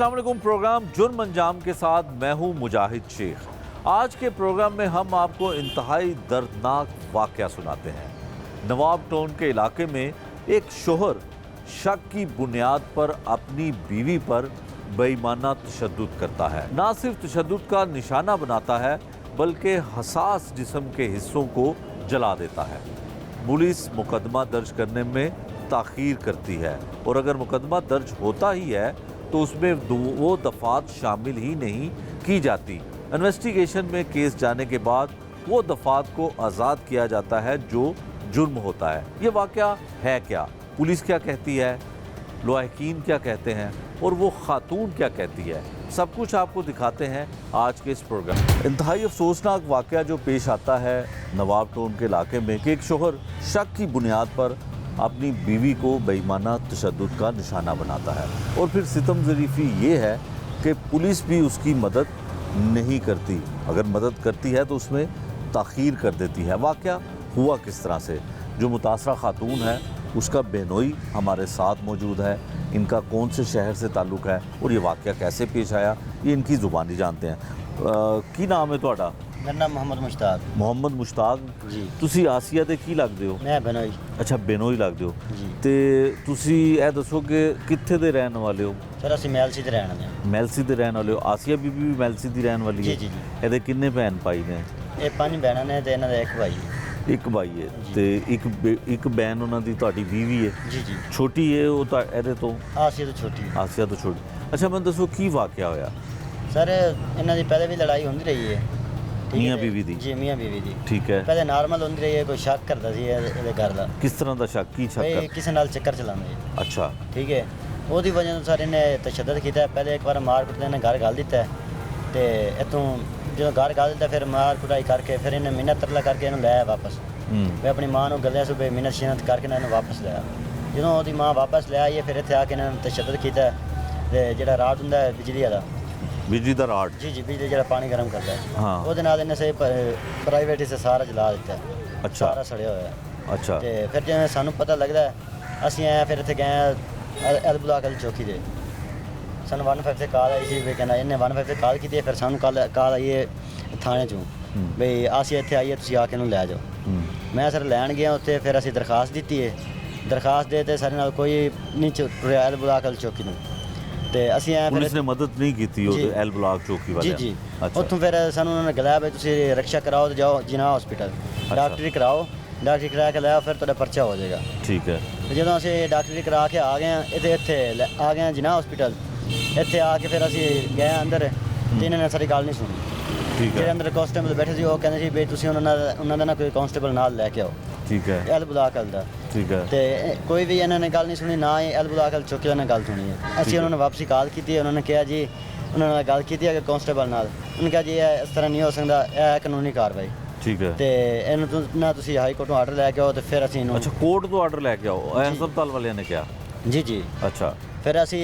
अस्सलाम वालेकुम। प्रोग्राम जुर्म अंजाम के साथ मैं हूं मुजाहिद शेख। आज के प्रोग्राम में हम आपको इंतहाई दर्दनाक वाक़या सुनाते हैं। नवाब टाउन के इलाके में एक शोहर शक की बुनियाद पर अपनी बीवी पर बेईमाना तशद्दुद करता है। ना सिर्फ तशद्दुद का निशाना बनाता है बल्कि हसास जिस्म के हिस्सों को जला देता है। पुलिस मुकदमा दर्ज करने में ताख़ीर करती है और अगर मुकदमा दर्ज होता ही है तो उसमें वो दफ़ात शामिल ही नहीं की जाती। इन्वेस्टिगेशन में केस जाने के बाद वो दफ़ात को आज़ाद किया जाता है जो जुर्म होता है। ये वाक़या है क्या, पुलिस क्या कहती है, लवाहिकीन क्या कहते हैं और वो खातून क्या कहती है, सब कुछ आपको दिखाते हैं आज के इस प्रोग्राम। इंतहाई अफसोसनाक वाक़या जो पेश आता है नवाब टाउन के इलाके में कि एक शोहर शक की बुनियाद पर अपनी बीवी को बेईमाना तशद्दुद का निशाना बनाता है और फिर सितम ज़रीफ़ी ये है कि पुलिस भी उसकी मदद नहीं करती। अगर मदद करती है तो उसमें ताख़ीर कर देती है। वाक़या हुआ किस तरह से, जो मुतासरा खातून है उसका बेनोई हमारे साथ मौजूद है, इनका कौन से शहर से ताल्लुक़ है और ये वाक़या कैसे पेश आया, ये इनकी ज़ुबानी जानते हैं। की नाम है तुहाडा? मेरा नाम मोहम्मद मुश्ताक जी। तुसी आसिया दे की लगदे हो? मैं बेनोई। अच्छा, बेनोई लगदे हो जी। ते तुसी ए दसो कि कित्थे दे रहन वाले हो? सर ਅਸੀਂ ਮੈਲਸੀ ਦੇ ਰਹਿਣ ਵਾਲੇ ਹਾਂ। ਮੈਲਸੀ ਦੇ ਰਹਿਣ ਵਾਲੇ ਹੋ। ਆਸੀਆ ਬੀਬੀ ਵੀ ਮੈਲਸੀ ਦੀ ਰਹਿਣ ਵਾਲੀ ਹੈ? ਜੀ, ਜੀ। ਇਹਦੇ ਕਿੰਨੇ ਭੈਣ ਭਾਈ ਨੇ? ਇਹ ਪੰਜ ਭੈਣਾਂ ਨੇ ਤੇ ਇਹਨਾਂ ਦਾ ਇੱਕ ਭਾਈ ਹੈ। ਇੱਕ ਭਾਈ ਹੈ ਤੇ ਇੱਕ ਭੈਣ ਉਹਨਾਂ ਦੀ ਤੁਹਾਡੀ ਬੀਵੀ ਹੈ? ਜੀ ਜੀ। ਛੋਟੀ ਹੈ ਉਹ ਤਾਂ ਇਹਦੇ ਤੋਂ? ਆਸੀਆ ਤੋਂ ਛੋਟੀ ਹੈ। ਆਸੀਆ ਤੋਂ ਛੋਟੀ। ਅੱਛਾ, ਮੈਨੂੰ ਦੱਸੋ ਕੀ ਵਾਕਿਆ ਹੋਇਆ? ਸਰ ਇਹਨਾਂ ਦੀ ਪਹਿਲੇ ਵੀ ਲੜਾਈ ਹੁੰਦੀ ਰਹੀ ਹੈ। ਠੀਕ ਮੀਆਂ ਹੈ। ਬੀਵੀ ਦੀ? ਜੀ, ਮੀਆਂ ਬੀਵੀ ਦੀ। ਠੀਕ ਹੈ। ਪਹਿਲੇ ਨਾਰਮਲ ਹੁੰਦੀ ਰਹੀ ਹੈ, ਕੋਈ ਸ਼ੱਕ ਕਰਦਾ ਸੀ ਇਹਦੇ ਘਰ ਦਾ। ਕਿਸ ਤਰ੍ਹਾਂ ਦਾ ਸ਼ੱਕ, ਕੀ ਸ਼ੱਕ ਬਈ ਕਰ? ਕਿਸੇ ਨਾਲ ਚੱਕਰ ਚਲਾਉਂਦੇ ਹੈ। ਅੱਛਾ। ਠੀਕ ਹੈ। ਉਹਦੀ ਵਜ੍ਹਾ ਤੋਂ ਸਰ ਇਹਨੇ ਤਸ਼ੱਦਦ ਕੀਤਾ। ਪਹਿਲੇ ਇੱਕ ਵਾਰ ਮਾਰ ਕੁੱਟ ਇਹਨੇ ਘਰ ਗਾਲ ਦਿੱਤਾ ਤੇ ਇੱਥੋਂ ਜਦੋਂ ਘਰ ਗਾਲ ਦਿੱਤਾ ਫਿਰ ਮਾਰ ਕੁਟਾਈ ਕਰਕੇ ਫਿਰ ਇਹਨੇ ਮਿਹਨਤ ਤਰਲਾ ਕਰਕੇ ਇਹਨੂੰ ਲੈ ਆਇਆ ਵਾਪਸ। ਮੈਂ ਆਪਣੀ ਮਾਂ ਨੂੰ ਗੱਲਿਆ ਸੁਬੇ ਮਿਹਨਤ ਸ਼ਿਹਨਤ ਕਰਕੇ ਨਾ ਇਹਨੂੰ ਵਾਪਸ ਲਿਆ। ਜਦੋਂ ਉਹਦੀ ਮਾਂ ਵਾਪਸ ਲੈ ਆਈ ਹੈ ਫਿਰ ਇੱਥੇ ਆ ਕੇ ਇਹਨਾਂ ਨੇ ਤਸ਼ੱਦਦ ਕੀਤਾ ਤੇ ਜਿਹੜਾ ਰਾਡ ਹੁੰਦਾ ਹੈ ਬਿਜਲੀ ਵਾਲਾ, ਬਿਜਲੀ ਦਾ ਰਾਡ? ਜੀ ਜੀ, ਬਿਜਲੀ ਜਿਹੜਾ ਪਾਣੀ ਗਰਮ ਕਰਦਾ ਹੈ, ਹਾਂ, ਉਹਦੇ ਨਾਲ ਇਹਨੇ ਸੇ ਪ੍ਰਾਈਵੇਟ ਸੇ ਸਾਰਾ ਜਲਾ ਦਿੱਤਾ। ਅੱਛਾ। ਸਾਰਾ ਸੜਿਆ ਹੋਇਆ। ਅੱਛਾ। ਤੇ ਫਿਰ ਜਿਵੇਂ ਸਾਨੂੰ ਪਤਾ ਲੱਗਦਾ ਅਸੀਂ ਆਏ ਫਿਰ ਇੱਥੇ ਗਏ ਅਲਬੁਲਾਕਲ ਚੌਕੀ ਦੇ। ਸਾਨੂੰ 155 ਤੇ ਕਾਲ ਆਈ ਸੀ ਵੀ ਕਹਿੰਦਾ ਇਹਨੇ 155 ਤੇ ਕਾਲ ਕੀਤੀ। ਫਿਰ ਸਾਨੂੰ ਕਾਲ ਆਈ ਹੈ ਥਾਣੇ 'ਚੋਂ ਬਈ ਅਸੀਂ ਇੱਥੇ ਆਈਏ ਤੁਸੀਂ ਆ ਕੇ ਇਹਨੂੰ ਲੈ ਜਾਓ। ਮੈਂ ਸਰ ਲੈਣ ਗਿਆ ਉੱਥੇ, ਫਿਰ ਅਸੀਂ ਦਰਖਾਸਤ ਦਿੱਤੀ ਹੈ। ਦਰਖਾਸਤ ਦੇ ਤੇ ਸਾਡੇ ਨਾਲ ਕੋਈ ਨਹੀਂ ਤੁਰਿਆ ਅਲਬੁਲਾਕਲ ਚੌਕੀ ਨੂੰ ਤੇ ਅਸੀਂ ਆਏ। ਪੁਲਿਸ ਨੇ ਮਦਦ ਨਹੀਂ ਕੀਤੀ ਉਹ ਐਲ ਬਲਾਕ ਚੌਕੀ ਵਾਲਿਆਂ? ਜੀ ਜੀ। ਉੱਥੋਂ ਫਿਰ ਸਾਨੂੰ ਉਹਨਾਂ ਨੇ ਗਲਾਇਆ ਵੀ ਤੁਸੀਂ ਰਕਸ਼ਾ ਕਰਾਓ ਤੇ ਜਾਓ ਜਿਨਾ ਹਸਪੀਟਲ, ਡਾਕਟਰੀ ਕਰਾਓ, ਡਾਕਟਰੀ ਕਰਾ ਕੇ ਲਿਆਓ ਫਿਰ ਤੁਹਾਡਾ ਪਰਚਾ ਹੋ ਜਾਏਗਾ। ਠੀਕ ਹੈ। ਜਦੋਂ ਅਸੀਂ ਡਾਕਟਰੀ ਕਰਾ ਕੇ ਆ ਗਏ ਇੱਥੇ ਆ ਗਏ ਜਿਨਾ ਹਸਪੀਟਲ, ਇੱਥੇ ਆ ਕੇ ਫਿਰ ਅਸੀਂ ਗਏ ਅੰਦਰ ਤੇ ਇਹਨਾਂ ਨੇ ਸਾਡੀ ਗੱਲ ਨਹੀਂ ਸੁਣੀ। ਠੀਕ ਹੈ। ਜਿਹੜੇ ਅੰਦਰ ਕਾਂਸਟੇਬਲ ਬੈਠੇ ਸੀ ਉਹ ਕਹਿੰਦੇ ਸੀ ਵੀ ਤੁਸੀਂ ਉਹਨਾਂ ਦਾ ਨਾ ਕੋਈ ਕਾਂਸਟੇਬਲ ਨਾਲ ਲੈ ਕੇ ਆਓ। ਠੀਕ ਹੈ। ਐਲ ਬਲਾਕਲ ਦਾ। ਠੀਕ ਹੈ। ਤੇ ਕੋਈ ਵੀ ਇਹਨਾਂ ਨੇ ਗੱਲ ਨਹੀਂ ਸੁਣੀ, ਨਾ ਹੀ ਐਲ ਬਲਾਕਲ ਚੌਕੀ ਵਾਲਿਆਂ ਨੇ ਗੱਲ ਸੁਣੀ ਹੈ। ਅਸੀਂ ਉਹਨਾਂ ਨੂੰ ਵਾਪਸੀ ਕਾਲ ਕੀਤੀ। ਉਹਨਾਂ ਨੇ ਕਿਹਾ ਜੀ, ਉਹਨਾਂ ਨਾਲ ਗੱਲ ਕੀਤੀ ਹੈ ਕਿ ਕਾਂਸਟੇਬਲ ਨਾਲ, ਉਹਨੇ ਕਿਹਾ ਜੀ ਇਹ ਇਸ ਤਰ੍ਹਾਂ ਨਹੀਂ ਹੋ ਸਕਦਾ, ਇਹ ਕਾਨੂੰਨੀ ਕਾਰਵਾਈ। ਠੀਕ ਹੈ। ਤੇ ਇਹਨੂੰ ਨਾ ਤੁਸੀਂ ਹਾਈ ਕੋਰਟ ਤੋਂ ਆਰਡਰ ਲੈ ਕੇ ਆਓ ਤੇ ਫਿਰ ਅਸੀਂ ਇਹਨੂੰ। ਅੱਛਾ, ਕੋਰਟ ਤੋਂ ਆਰਡਰ ਲੈ ਕੇ ਆਓ? ਹਸਪਤਾਲ ਵਾਲਿਆਂ ਨੇ ਕਿਹਾ? ਜੀ ਜੀ। ਅੱਛਾ। ਫਿਰ ਅਸੀਂ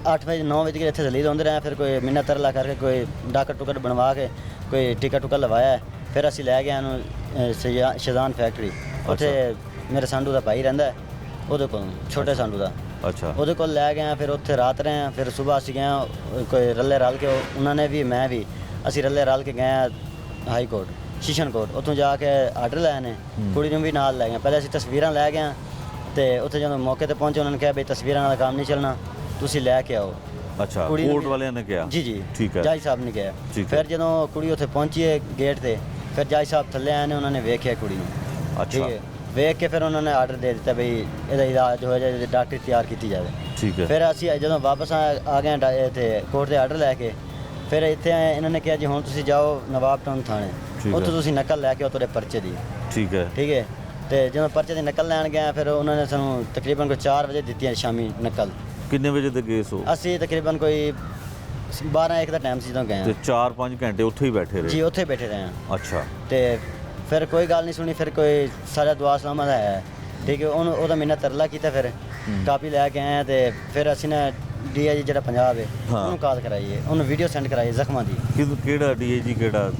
8 ਵਜੇ 9 ਵਜੇ ਇੱਥੇ ਦਲੀਲ ਹੁੰਦੇ ਰਹੇ। ਫਿਰ ਕੋਈ ਮਿੰਨਾ ਤਰਲਾ ਕਰਕੇ ਕੋਈ ਡਾਕਟਰ ਟੁਕਟ ਬਣਵਾ ਕੇ ਕੋਈ ਟਿਕਟ ਟੁਕਾ ਲਵਾਇਆ। ਫਿਰ ਅਸੀਂ ਲੈ ਗਏ ਇਹਨੂੰ ਸ਼ਜ਼ਾਨ ਫੈਕਟਰੀ। ਉੱਥੇ ਮੇਰੇ ਸੰਧੂ ਦਾ ਭਾਈ ਰਹਿੰਦਾ ਉਹਦੇ ਕੋਲ, ਛੋਟੇ ਸੰਧੂ ਦਾ। ਅੱਛਾ। ਉਹਦੇ ਕੋਲ ਲੈ ਗਏ। ਫਿਰ ਉੱਥੇ ਰਾਤ ਰਹੇ। ਫਿਰ ਸਵੇਰ ਅਸੀਂ ਗਏ ਕੋਈ ਰੱਲੇ ਰਲ ਕੇ, ਉਹਨਾਂ ਨੇ ਵੀ ਮੈਂ ਵੀ, ਅਸੀਂ ਰੱਲੇ ਰਲ ਕੇ ਗਏ ਹਾਈ ਕੋਰਟ, ਸ਼ੀਸ਼ਨ ਕੋਰਟ। ਉੱਥੋਂ ਜਾ ਕੇ ਆਰਡਰ ਲੈ ਨੇ, ਕੁੜੀ ਨੂੰ ਵੀ ਨਾਲ ਲੈ ਗਏ। ਪਹਿਲੇ ਅਸੀਂ ਤਸਵੀਰਾਂ ਲੈ ਗਏ ਤੇ ਉੱਥੇ ਜਦੋਂ ਮੌਕੇ ਤੇ ਪਹੁੰਚੇ ਉਹਨਾਂ ਨੇ ਕਿਹਾ ਬਈ ਤਸਵੀਰਾਂ ਨਾਲ ਕੰਮ ਨਹੀਂ ਚੱਲਣਾ, ਤੁਸੀਂ ਲੈ ਕੇ ਆਓ। ਅੱਛਾ, ਕੋਰਟ ਵਾਲਿਆਂ ਨੇ ਕਿਹਾ? ਜੀ ਜੀ। ਠੀਕ ਹੈ। ਜੱਜ ਸਾਹਿਬ ਨੇ ਕਿਹਾ। ਫਿਰ ਜਦੋਂ ਕੁੜੀ ਉੱਥੇ ਪਹੁੰਚੀ ਹੈ ਗੇਟ ਤੇ, ਫਿਰ ਜੱਜ ਸਾਹਿਬ ਥੱਲੇ ਆਏ ਨੇ, ਉਹਨਾਂ ਨੇ ਵੇਖਿਆ ਕੁੜੀ ਨੂੰ। ਠੀਕ ਹੈ। ਵੇਖ ਕੇ ਫਿਰ ਉਹਨਾਂ ਨੇ ਆਰਡਰ ਦੇ ਦਿੱਤਾ ਬਈ ਇਹਦਾ ਇਲਾਜ ਹੋ ਜਾਏ, ਡਾਕਟਰੀ ਤਿਆਰ ਕੀਤੀ ਜਾਵੇ। ਠੀਕ ਹੈ। ਫਿਰ ਅਸੀਂ ਜਦੋਂ ਵਾਪਸ ਆ ਗਏ ਇੱਥੇ ਕੋਰਟ ਦੇ ਆਰਡਰ ਲੈ ਕੇ, ਫਿਰ ਇੱਥੇ ਆਏ। ਇਹਨਾਂ ਨੇ ਕਿਹਾ ਜੀ ਹੁਣ ਤੁਸੀਂ ਜਾਓ ਨਵਾਬ ਟਾਊਨ ਥਾਣੇ, ਉੱਥੋਂ ਤੁਸੀਂ ਨਕਲ ਲੈ ਕੇ ਆਓ ਤੁਹਾਡੇ ਪਰਚੇ ਦੀ। ਠੀਕ ਹੈ। ਠੀਕ ਹੈ। ਤੇ ਜਦੋਂ ਪਰਚੇ ਦੀ ਨਕਲ ਲੈਣ ਗਏ ਫਿਰ ਉਹਨਾਂ ਨੇ ਸਾਨੂੰ ਤਕਰੀਬਨ ਕੋਈ 4 ਵਜੇ ਦਿੱਤੀਆਂ ਸ਼ਾਮੀ ਨਕਲ। ਕਿੰਨੇ ਵਜੇ ਦੇ ਗਏ ਸੋ? ਅਸੀਂ ਤਕਰੀਬਨ ਕੋਈ 12-1 ਦਾ ਟਾਈਮ ਸੀ ਜਦੋਂ ਗਏ। ਤੇ 4-5 ਘੰਟੇ ਉੱਥੇ ਹੀ ਬੈਠੇ ਰਹੇ? ਜੀ, ਉੱਥੇ ਬੈਠੇ ਰਹੇ। ਅੱਛਾ। ਤੇ ਫਿਰ ਕੋਈ ਗੱਲ ਨਹੀਂ ਸੁਣੀ। ਫਿਰ ਕੋਈ ਸਾਰਾ ਦੁਆ ਸਲਾਮਤ ਹੈ। ਠੀਕ ਹੈ। ਉਹਦਾ ਮੈਨਾਂ ਤਰਲਾ ਕੀਤਾ। ਫਿਰ ਕਾਪੀ ਲੈ ਕੇ ਆਏ ਤੇ ਫਿਰ ਅਸੀਂ ਨੇ DIG ਜਿਹੜਾ ਪੰਜਾਬ ਹੈ ਉਹਨੂੰ ਕਾਲ ਕਰਾਈਏ, ਉਹਨੂੰ ਵੀਡੀਓ ਸੈਂਡ ਕਰਾਈ ਜ਼ਖਮਾਂ ਦੀ। ਕਿਹੜਾ DIG? ਕਿਹੜਾ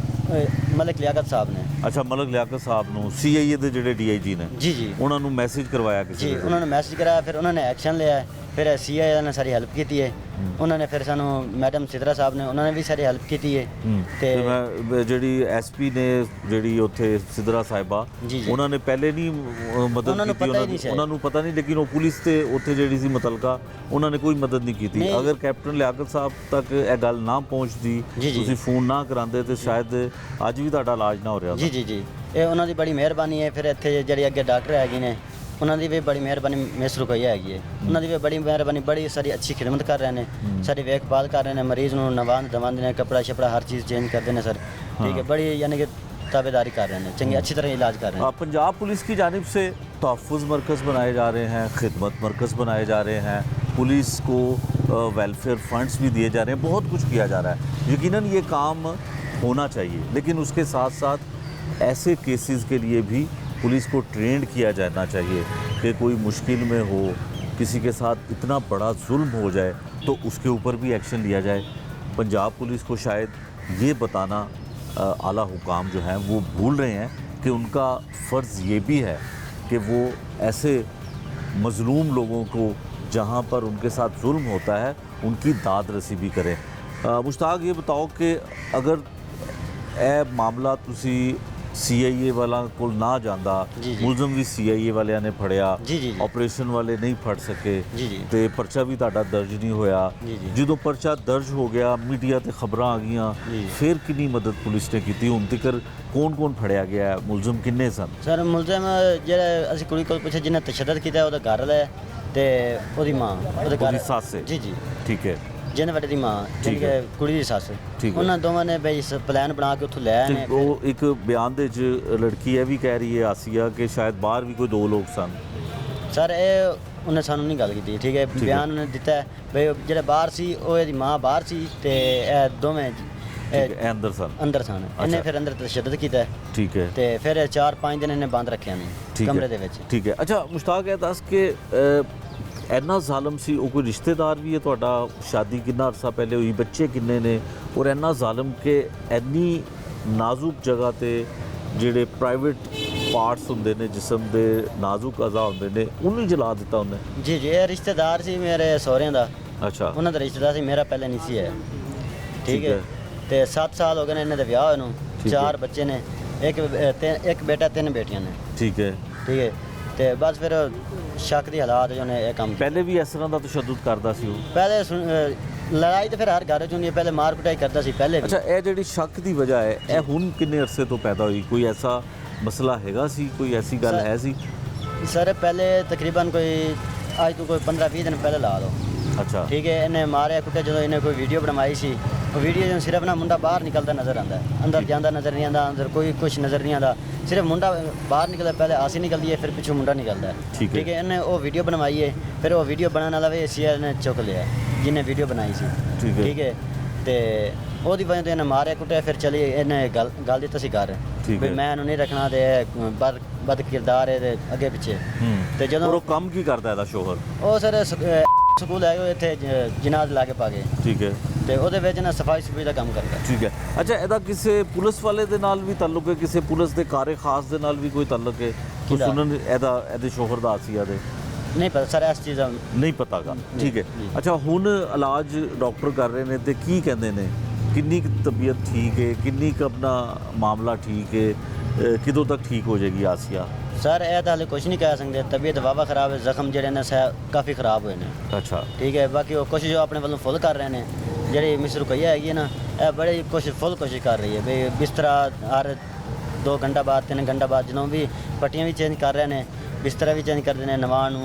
ਮਲਿਕ ਲਿਆਕਤ ਸਾਹਿਬ ਨੇ। ਅੱਛਾ, ਮਲਕ ਲਿਆਕਤ ਸਾਹਿਬ ਨੂੰ CIA ਦੇ ਜਿਹੜੇ DIG ਨੇ ਜੀ ਜੀ ਉਹਨਾਂ ਨੂੰ ਮੈਸੇਜ ਕਰਵਾਇਆ ਕਿਸੇ ਜੀ, ਨੇ? ਉਹਨਾਂ ਨੇ ਮੈਸੇਜ ਕਰਾਇਆ, ਫਿਰ ਉਹਨਾਂ ਨੇ ਐਕਸ਼ਨ ਲਿਆ, ਫਿਰ CIA ਨੇ ਸਾਰੀ ਹੈਲਪ ਕੀਤੀ ਹੈ। ਉਹਨਾਂ ਨੇ ਫਿਰ ਸਾਨੂੰ ਮੈਡਮ ਸਿਦਰਾ ਸਾਹਿਬ ਨੇ ਉਹਨਾਂ ਨੇ ਵੀ ਸਾਰੀ ਹੈਲਪ ਕੀਤੀ ਹੈ। ਤੇ ਮੈਂ ਜਿਹੜੀ SP ਨੇ ਜਿਹੜੀ ਉੱਥੇ ਸਿਦਰਾ ਸਾਹਿਬਾ ਜੀ ਜੀ ਉਹਨਾਂ ਨੇ ਪਹਿਲੇ ਨਹੀਂ ਮਦਦ ਉਹਨਾਂ ਨੂੰ ਕੀਤੀ? ਪਤਾ ਹੀ ਨਹੀਂ ਸੀ। ਉਹਨਾਂ ਨੂੰ ਪਤਾ ਨਹੀਂ, ਲੇਕਿਨ ਉਹ ਪੁਲਿਸ ਤੇ ਉੱਥੇ ਜਿਹੜੀ ਸੀ ਮੁਤਲਕਾ ਉਹਨਾਂ ਨੇ ਕੋਈ ਮਦਦ ਨਹੀਂ ਕੀਤੀ। ਨਹੀਂ। ਅਗਰ ਕੈਪਟਨ ਲਿਆਕਤ ਸਾਹਿਬ ਤੱਕ ਇਹ ਗੱਲ ਨਾ ਪਹੁੰਚਦੀ, ਜੀ ਜੀ ਤੁਸੀਂ ਫੋਨ ਨਾ ਕਰਾਉਂਦੇ ਤੇ ਸ਼ਾਇਦ ਅੱਜ ਵੀ ਤੁਹਾਡਾ ਇਲਾਜ ਨਾ ਹੋ ਰਿਹਾ ਜੀ ਜੀ ਜੀ ਇਹ ਉਹਨਾਂ ਦੀ ਬੜੀ ਮਿਹਰਬਾਨੀ ਹੈ। ਫਿਰ ਇੱਥੇ ਜਿਹੜੇ ਅੱਗੇ ਡਾਕਟਰ ਹੈਗੇ ਨੇ ਉਹਨਾਂ ਦੀ ਵੀ ਬੜੀ ਮਿਹਰਬਾਨੀ ਮਿਸ ਰੁਕਈਆ ਹੈਗੀ ਹੈ, ਉਹਨਾਂ ਦੀ ਵੀ ਬੜੀ ਮਿਹਰਬਾਨੀ, ਬੜੀ ਸਾਰੀ ਅੱਛੀ ਖਿਦਮਤ ਕਰ ਰਹੇ ਨੇ, ਸਾਡੀ ਵੇਖਭਾਲ ਕਰ ਰਹੇ ਨੇ, ਮਰੀਜ਼ ਨੂੰ ਨਵਾਨ ਦਵਾਉਂਦੇ ਨੇ, ਕੱਪੜਾ ਛਪੜਾ ਹਰ ਚੀਜ਼ ਚੇਂਜ ਕਰਦੇ ਨੇ ਸਰ। ठीक है, बड़ी यानी कि ताबेदारी कर रहे हैं, चंगी अच्छी तरह इलाज कर रहे हैं। पंजाब पुलिस की जानिब से तहफ़्फ़ुज़ मरकज़ बनाए जा रहे हैं, खिदमत मरकज़ बनाए जा रहे हैं, पुलिस को वेलफेयर फंड्स भी दिए जा रहे हैं, बहुत कुछ किया जा रहा है। यकीनन ये काम होना चाहिए, लेकिन उसके साथ साथ ऐसे केसेस के लिए भी पुलिस को ट्रेंड किया जाना चाहिए कि कोई मुश्किल में हो, किसी के साथ इतना बड़ा जुल्म हो जाए तो उसके ऊपर भी एक्शन लिया जाए। पंजाब पुलिस को शायद ये बताना आला हुकाम जो हैं वो भूल रहे हैं कि उनका फ़र्ज़ ये भी है कि वो ऐसे मज़लूम लोगों को जहाँ पर उनके साथ जुल्म होता है उनकी दाद रसी भी करें। मुश्ताक, ये बताओ कि अगर ए मामला तुसी CIA वाला को ना जांदा, मुलਜ਼ਮ भी CIA वालिਆਂ ने फड़िया, ऑपरेशन वाले नहीं फड़ सके तो परचा भी ਤੁਹਾਡਾ दर्ज नहीं होया। ਜਦੋਂ परचा दर्ज हो गया, मीडिया ਤੇ ਖਬਰਾਂ ਆ ਗਈਆਂ, ਫਿਰ ਕਿੰਨੀ ਮਦਦ ਪੁਲਿਸ ਨੇ ਕੀਤੀ? ਹੁਣ ਤੱਕ ਕੌਣ ਫੜਿਆ ਗਿਆ ਹੈ? ਮੁਲਜ਼ਮ ਕਿੰਨੇ ਸਨ? ਸਰ ਮੁਲਜ਼ਮ ਜਿਹੜਾ ਅਸੀਂ ਕੁੜੀ ਕੋਲ ਪੁੱਛਿਆ ਜਿਹਨੇ ਤਸ਼ੱਦਦ ਕੀਤਾ ਉਹਦਾ ਘਰ ਵਾਲਾ ਤੇ ਉਹਦੀ ਮਾਂ, ਉਹਦੇ ਘਰ ਦੀ ਸੱਸ। ਜੀ ਜੀ ਠੀਕ ਹੈ। ਜਿਹਨੇ ਵੱਡੇ ਦੀ ਮਾਂ, ਠੀਕ ਜਿਹੜੀ ਹੈ। ਕੁੜੀ ਦੀ ਸੱਸ, ਠੀਕ ਹੈ। ਉਹਨਾਂ ਦੋਵਾਂ ਨੇ ਬਈ ਪਲਾਨ ਬਣਾ ਕੇ ਉੱਥੋਂ ਲੈ ਆਏ ਨੇ। ਉਹ ਇੱਕ ਬਿਆਨ ਦੇ ਵਿੱਚ ਲੜਕੀ ਇਹ ਵੀ ਕਹਿ ਰਹੀ ਹੈ ਆਸੀਆ ਕਿ ਸ਼ਾਇਦ ਬਾਹਰ ਵੀ ਕੋਈ ਦੋ ਲੋਕ ਸਨ। ਸਰ ਇਹ ਉਹਨੇ ਸਾਨੂੰ ਨਹੀਂ ਗੱਲ ਕੀਤੀ, ਠੀਕ ਹੈ। ਬਿਆਨ ਉਹਨੇ ਦਿੱਤਾ ਬਈ ਜਿਹੜੇ ਬਾਹਰ ਸੀ ਉਹ ਇਹਦੀ ਮਾਂ ਬਾਹਰ ਸੀ ਤੇ ਇਹ ਦੋਵੇਂ ਇਹ ਅੰਦਰ ਸਨ। ਇਹਨੇ ਫਿਰ ਅੰਦਰ ਤਸ਼ੱਦਦ ਕੀਤਾ। ਠੀਕ ਹੈ। ਤੇ ਫਿਰ 4-5 ਦਿਨ ਇਹਨੇ ਬੰਦ ਰੱਖਿਆ ਨੇ ਕਮਰੇ ਦੇ ਵਿੱਚ। ਠੀਕ ਹੈ। ਅੱਛਾ ਮੁਸ਼ਤਾਕ, ਇਹ ਦੱਸ ਕਿ ਇੰਨਾ ਜ਼ਾਲਮ ਸੀ ਉਹ, ਕੋਈ ਰਿਸ਼ਤੇਦਾਰ ਵੀ ਹੈ ਤੁਹਾਡਾ? ਸ਼ਾਦੀ ਕਿੰਨਾ ਅਰਸਾ ਪਹਿਲੇ ਹੋਈ, ਬੱਚੇ ਕਿੰਨੇ ਨੇ, ਔਰ ਇੰਨਾ ਜ਼ਾਲਮ ਕਿ ਇੰਨੀ ਨਾਜ਼ੁਕ ਜਗ੍ਹਾ ਤੇ ਜਿਹੜੇ ਪ੍ਰਾਈਵੇਟ ਪਾਰਟਸ ਹੁੰਦੇ ਨੇ ਜਿਸਮ ਦੇ, ਨਾਜ਼ੁਕ ਅਜ਼ਾ ਹੁੰਦੇ ਨੇ, ਉਹਨੂੰ ਹੀ ਜਲਾ ਦਿੱਤਾ ਉਹਨੇ? ਜੀ ਜੀ ਇਹ ਰਿਸ਼ਤੇਦਾਰ ਸੀ ਮੇਰੇ ਸਹੁਰਿਆਂ ਦਾ। ਅੱਛਾ। ਉਹਨਾਂ ਦਾ ਰਿਸ਼ਤੇਦਾਰ ਸੀ, ਮੇਰਾ ਪਹਿਲੇ ਨਹੀਂ ਸੀ ਹੈ। ਠੀਕ ਹੈ। ਤੇ 7 ਸਾਲ ਹੋ ਗਏ ਨੇ ਇਹਨਾਂ ਦੇ ਵਿਆਹ ਹੋਏ ਨੂੰ, 4 ਬੱਚੇ ਨੇ, ਇੱਕ ਬੇਟਾ 3 ਬੇਟੀਆਂ ਨੇ। ਠੀਕ ਹੈ। ਠੀਕ ਹੈ। ਤੇ ਬਸ ਫਿਰ ਸ਼ੱਕ ਦੀ ਹਾਲਾਤ ਜੋ ਨੇ ਇਹ ਕੰਮ ਪਹਿਲੇ ਵੀ ਇਸ ਤਰ੍ਹਾਂ ਦਾ ਤਸ਼ੱਦਦ ਕਰਦਾ ਸੀ ਉਹ? ਪਹਿਲੇ ਲੜਾਈ ਤਾਂ ਫਿਰ ਹਰ ਘਰ 'ਚ ਹੁੰਦੀ ਹੈ, ਪਹਿਲੇ ਮਾਰ ਕੁਟਾਈ ਕਰਦਾ ਸੀ ਪਹਿਲੇ ਵੀ। ਅੱਛਾ, ਇਹ ਜਿਹੜੀ ਸ਼ੱਕ ਦੀ ਵਜ੍ਹਾ ਹੈ ਇਹ ਹੁਣ ਕਿੰਨੇ ਅਰਸੇ ਤੋਂ ਪੈਦਾ ਹੋਈ? ਕੋਈ ਐਸਾ ਮਸਲਾ ਹੈਗਾ ਸੀ, ਕੋਈ ਐਸੀ ਗੱਲ ਹੈ ਸੀ? ਸਰ ਪਹਿਲੇ ਤਕਰੀਬਨ ਕੋਈ ਅੱਜ ਤੋਂ ਕੋਈ 15-20 ਦਿਨ ਪਹਿਲੇ ਲਾ ਲਓ। ਅੱਛਾ। ਠੀਕ ਹੈ। ਇਹਨੇ ਮਾਰਿਆ ਕੁੱਟਿਆ, ਜਦੋਂ ਇਹਨੇ ਕੋਈ ਵੀਡੀਓ ਬਣਵਾਈ ਸੀ, ਉਹ ਵੀਡੀਓ 'ਚ ਸਿਰਫ ਨਾ ਮੁੰਡਾ ਬਾਹਰ ਨਿਕਲਦਾ ਨਜ਼ਰ ਆਉਂਦਾ, ਅੰਦਰ ਜਾਂਦਾ ਨਜ਼ਰ ਨਹੀਂ ਆਉਂਦਾ, ਅੰਦਰ ਕੋਈ ਕੁਛ ਨਜ਼ਰ ਨਹੀਂ ਆਉਂਦਾ, ਸਿਰਫ ਮੁੰਡਾ ਬਾਹਰ ਨਿਕਲਦਾ, ਪਹਿਲੇ ਆਸੀ ਨਿਕਲਦੀ ਹੈ, ਫਿਰ ਪਿੱਛੋਂ ਮੁੰਡਾ ਨਿਕਲਦਾ। ਠੀਕ ਹੈ। ਇਹਨੇ ਉਹ ਵੀਡੀਓ ਬਣਵਾਈ ਹੈ, ਫਿਰ ਉਹ ਵੀਡੀਓ ਬਣਾਉਣ ਵਾਲਾ ਵੀ CIA ਨੇ ਚੁੱਕ ਲਿਆ ਜਿਹਨੇ ਵੀਡੀਓ ਬਣਾਈ ਸੀ। ਠੀਕ ਹੈ। ਤੇ ਉਹਦੀ ਵਜ੍ਹਾ ਤੋਂ ਇਹਨੇ ਮਾਰਿਆ ਕੁੱਟਿਆ, ਫਿਰ ਚਲੀ ਇਹਨੇ ਗੱਲ ਦਿੱਤਾ ਸੀ ਘਰ ਵੀ ਮੈਂ ਇਹਨੂੰ ਨਹੀਂ ਰੱਖਣਾ, ਤੇ ਬਦ ਕਿਰਦਾਰ ਹੈ ਤੇ ਅੱਗੇ ਪਿੱਛੇ। ਤੇ ਜਦੋਂ ਉਹ ਕੰਮ ਕੀ ਕਰਦਾ ਇਹਦਾ ਸ਼ੋਹਰ? ਉਹ ਸਰ ਸਕੂਲ ਹੈ ਉਹ ਇੱਥੇ ਜਿਨਾਦ ਲਾ ਕੇ ਪਾ ਗਏ। ਠੀਕ ਹੈ। ਤੇ ਉਹਦੇ ਵਿੱਚ ਨਾ ਸਫਾਈ ਦਾ ਕੰਮ ਕਰਦਾ। ਠੀਕ ਹੈ। ਅੱਛਾ, ਇਹਦਾ ਕਿਸੇ ਪੁਲਿਸ ਵਾਲੇ ਦੇ ਨਾਲ ਵੀ ਤਾਲੁਕ ਹੈ? ਕਿਸੇ ਪੁਲਿਸ ਦੇ ਕਾਰੇ ਖਾਸ ਦੇ ਨਾਲ ਵੀ ਕੋਈ ਤਾਲੁਕ ਹੈ? ਕੋਈ ਸੁਣਨ ਇਹਦੇ ਸ਼ੋਹਰ ਦਾ ਆਸੀਆ ਦੇ? ਨਹੀਂ ਪਤਾ ਸਰ, ਇਸ ਚੀਜ਼ ਦਾ ਨਹੀਂ ਪਤਾਗਾ। ਠੀਕ ਹੈ। ਅੱਛਾ, ਹੁਣ ਇਲਾਜ ਡਾਕਟਰ ਕਰ ਰਹੇ ਨੇ ਤੇ ਕੀ ਕਹਿੰਦੇ ਨੇ? ਕਿੰਨੀ ਕੁ ਤਬੀਅਤ ਠੀਕ ਹੈ, ਕਿੰਨੀ ਕੁ ਆਪਣਾ ਮਾਮਲਾ ਠੀਕ ਹੈ, ਕਿਦੋਂ ਤੱਕ ਠੀਕ ਹੋ ਜਾਏਗੀ ਆਸੀਆ? ਸਰ ਇਹ ਤਾਂ ਹਾਲੇ ਕੁਝ ਨਹੀਂ ਕਹਿ ਸਕਦੇ, ਤਬੀਅਤ ਵਾਵਾ ਖਰਾਬ ਹੈ, ਜ਼ਖਮ ਜਿਹੜੇ ਨੇ ਕਾਫੀ ਖਰਾਬ ਹੋਏ ਨੇ। ਅੱਛਾ। ਠੀਕ ਹੈ। ਬਾਕੀ ਉਹ ਕੋਸ਼ਿਸ਼ ਆਪਣੇ ਵੱਲੋਂ ਫੁੱਲ ਕਰ ਰਹੇ ਨੇ, ਜਿਹੜੀ ਮਿਸ ਰੁਕਈਆ ਹੈਗੀ ਹੈ ਨਾ, ਇਹ ਬੜੀ ਫੁੱਲ ਕੋਸ਼ਿਸ਼ ਕਰ ਰਹੀ ਹੈ ਵੀ ਬਿਸਤਰਾ ਹਰ 2 ਘੰਟਾ ਬਾਅਦ 3 ਘੰਟਾ ਬਾਅਦ ਜਦੋਂ ਵੀ ਪੱਟੀਆਂ ਵੀ ਚੇਂਜ ਕਰ ਰਹੇ ਨੇ, ਬਿਸਤਰਾ ਵੀ ਚੇਂਜ ਕਰਦੇ ਨੇ, ਨਵਾਨ